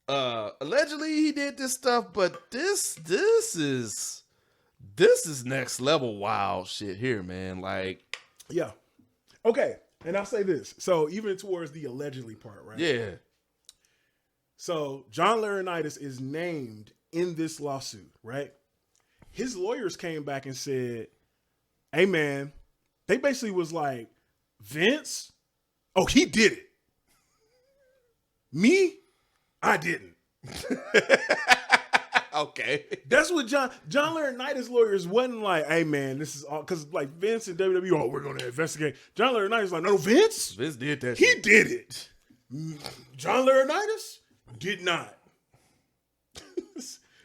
Allegedly, he did this stuff, but this is next level wild shit here, man. Like, yeah. Okay, and I'll say this. So even towards the allegedly part, right? Yeah. So John Laurinaitis is named in this lawsuit, right? His lawyers came back and said, hey, man, they basically was like, Vince, oh, he did it. Me, I didn't. Okay. That's what John Laurinaitis' lawyers wasn't like, hey, man, this is all, because like Vince and WWE, oh, we're going to investigate. John Laurinaitis like, no, Vince did that he shit. did it. John Laurinaitis did not.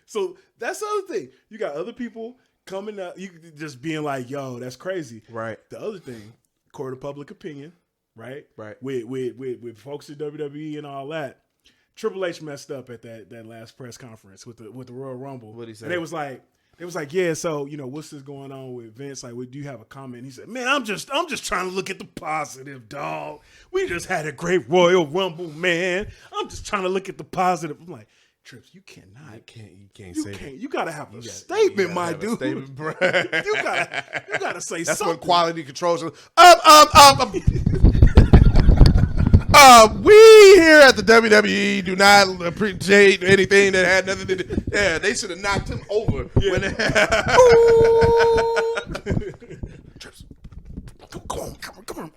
So that's the other thing. You got other people coming up, you just being like, yo, that's crazy. Right. The other thing, court of public opinion, right? Right. With folks at WWE and all that. Triple H messed up at that last press conference with the Royal Rumble. What'd he say? And they was like, yeah, so what's this going on with Vince? Like, do you have a comment? He said, man, I'm just trying to look at the positive, dog. We just had a great Royal Rumble, man. I'm just trying to look at the positive. I'm like, Trips, you cannot. You can't say that. You gotta have a statement, my dude. Statement, bro. You gotta say That's something. when quality controls. We here at the WWE do not appreciate anything that had nothing to do. Yeah, they should have knocked him over. Yeah. When Trips, come on.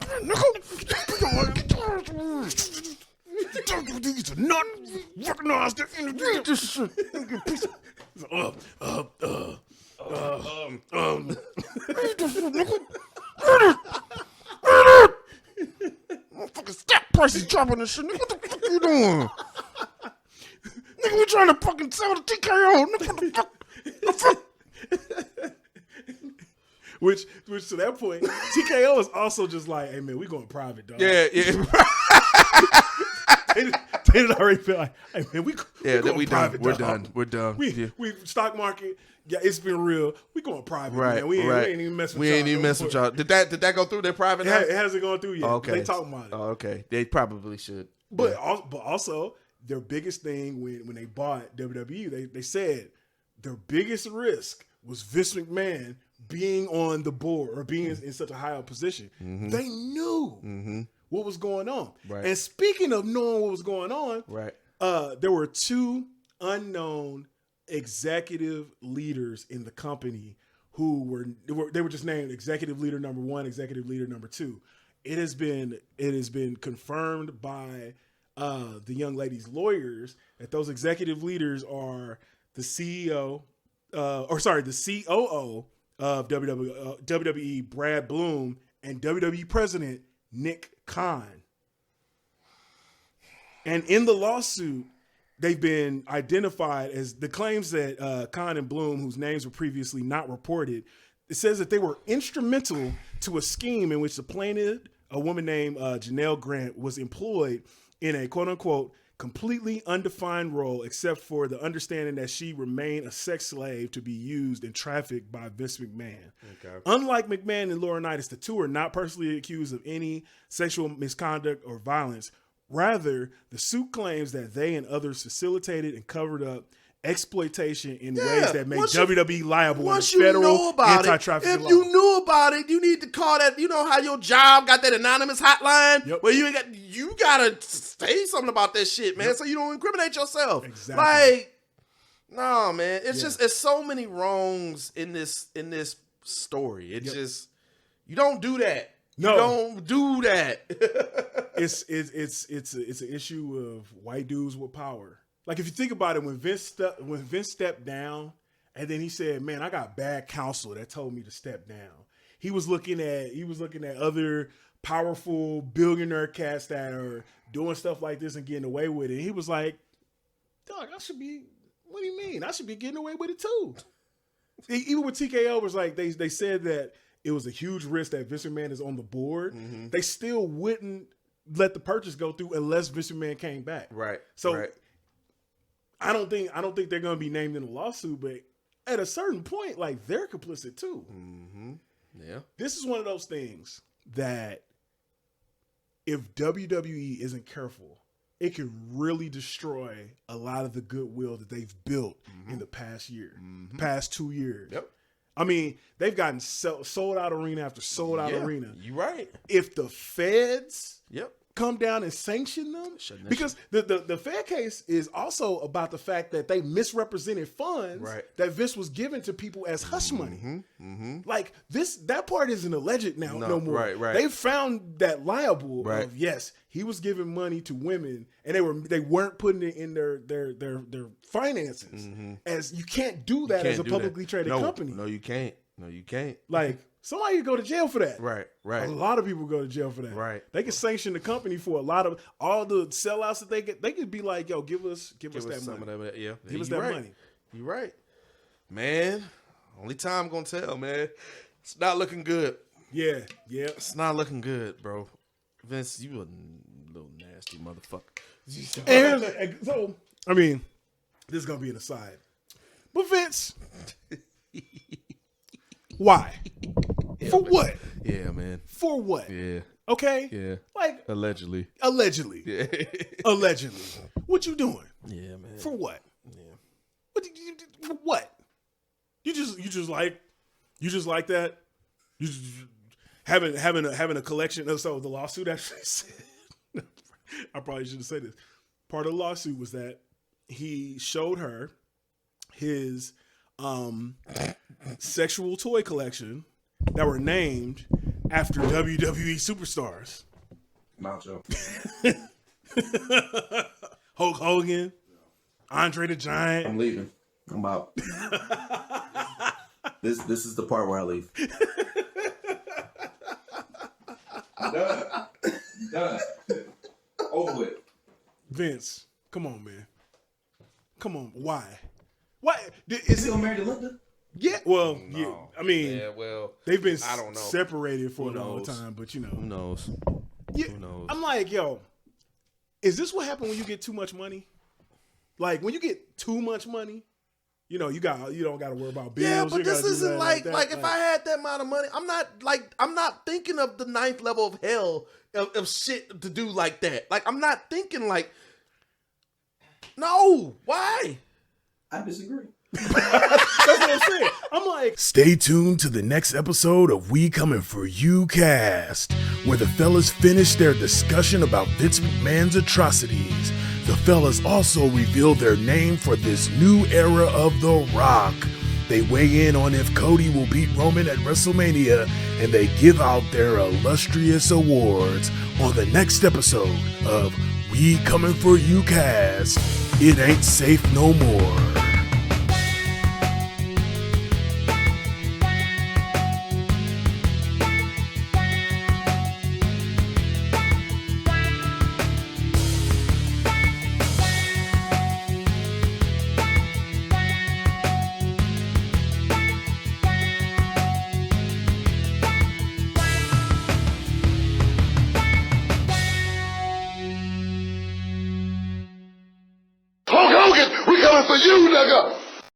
These are not recognized. Motherfucking stock prices dropping and shit. Nigga, what the fuck you doing? Nigga, we trying to fucking sell the TKO. Nigga, what the fuck? Which to that point, TKO is also just like, hey man, we going private, dog. Yeah. They didn't already feel like, hey man, we going private, We're dog. done. We stock market. Yeah, it's been real. We going private, Right, man. We ain't even messing with y'all. We ain't even messing with y'all. Did that go through their private? It hasn't gone through yet. Okay. They talking about it. Oh, okay. They probably should. But also their biggest thing when they bought WWE, they said their biggest risk was Vince McMahon being on the board or being in such a high up position. Mm-hmm. They knew what was going on. Right. And speaking of knowing what was going on, right. There were two unknown executive leaders in the company who were just named executive leader number 1, executive leader number 2. It has been confirmed by the young lady's lawyers that those executive leaders are the COO of WWE, Brad Bloom, and WWE president Nick Khan. And in the lawsuit, they've been identified as the claims that Khan and Bloom, whose names were previously not reported, it says that they were instrumental to a scheme in which the plaintiff, a woman named Janelle Grant, was employed in a quote-unquote completely undefined role except for the understanding that she remained a sex slave to be used and trafficked by Vince McMahon. Okay. Unlike McMahon and Laurinaitis, the two are not personally accused of any sexual misconduct or violence. Rather, the suit claims that they and others facilitated and covered up exploitation in ways that make WWE liable under federal anti-trafficking law. If you knew about it, you need to call that. You know how your job got that anonymous hotline where you gotta say something about that shit, man, so you don't incriminate yourself. Exactly. Like, no, man, it's just it's so many wrongs in this story. It's just you don't do that. No. You don't do that. It's an issue of white dudes with power. Like if you think about it, when Vince stepped down, and then he said, "Man, I got bad counsel that told me to step down." He was looking at other powerful billionaire cats that are doing stuff like this and getting away with it. And he was like, "Dog, I should be. What do you mean? I should be getting away with it too." Even with TKO, was like they said that it was a huge risk that Vince McMahon is on the board. Mm-hmm. They still wouldn't let the purchase go through unless Vince McMahon came back. Right. So. Right. I don't think they're going to be named in the lawsuit, but at a certain point, like they're complicit too. Mm-hmm. Yeah. This is one of those things that if WWE isn't careful, it can really destroy a lot of the goodwill that they've built in the past year, past 2 years. Yep. I mean, they've gotten sold out arena after sold out arena. You're right. If the feds come down and sanction them, because the Fed case is also about the fact that they misrepresented funds that Vince was given to people as hush money. Mm-hmm. Like that part isn't alleged now no more. Right. They found that liable of yes, he was giving money to women and they weren't putting it in their finances. Mm-hmm. As you can't do that as a publicly traded company. No, you can't. Like somebody could go to jail for that. Right. A lot of people go to jail for that. Right. They can sanction the company for a lot of all the sellouts that they get. They could be like, "Yo, give us that money." Of that, yeah. Give us that money. You're right, man. Only time gonna tell, man. It's not looking good. Yeah. It's not looking good, bro. Vince, you a little nasty motherfucker. So, I mean, this is gonna be an aside, but Vince. Why? Yeah, for man. What? Yeah, man. For what? Yeah. Okay? Yeah. Like allegedly. Yeah. Allegedly. What you doing? Yeah, man. For what? Yeah. What did you for what? You just like that? You just having a collection of so the lawsuit actually said I probably shouldn't say this. Part of the lawsuit was that he showed her his sexual toy collection that were named after WWE superstars. Macho. Hulk Hogan, Andre the Giant. I'm leaving. I'm out. This is the part where I leave. Done. Over with. Vince, come on, man. Come on. Why? Is he gonna marry Linda? Yeah. Well, no. yeah. I mean, they've been separated for a long time, but who knows? Yeah, who knows? I'm like, yo, is this what happened when you get too much money? Like when you get too much money, you don't got to worry about bills. Yeah, but this isn't like if I had that amount of money, I'm not thinking of the 9th level of hell of shit to do like that. Like I'm not thinking like, no, why? I disagree. That's what I'm saying. I'm like, stay tuned to the next episode of We Comin' For You Cast, where the fellas finish their discussion about Vince McMahon's atrocities. The fellas also reveal their name for this new era of The Rock. They weigh in on if Cody will beat Roman at WrestleMania, and they give out their illustrious awards on the next episode of We Comin' For You Cast. It ain't safe no more. you, nigga.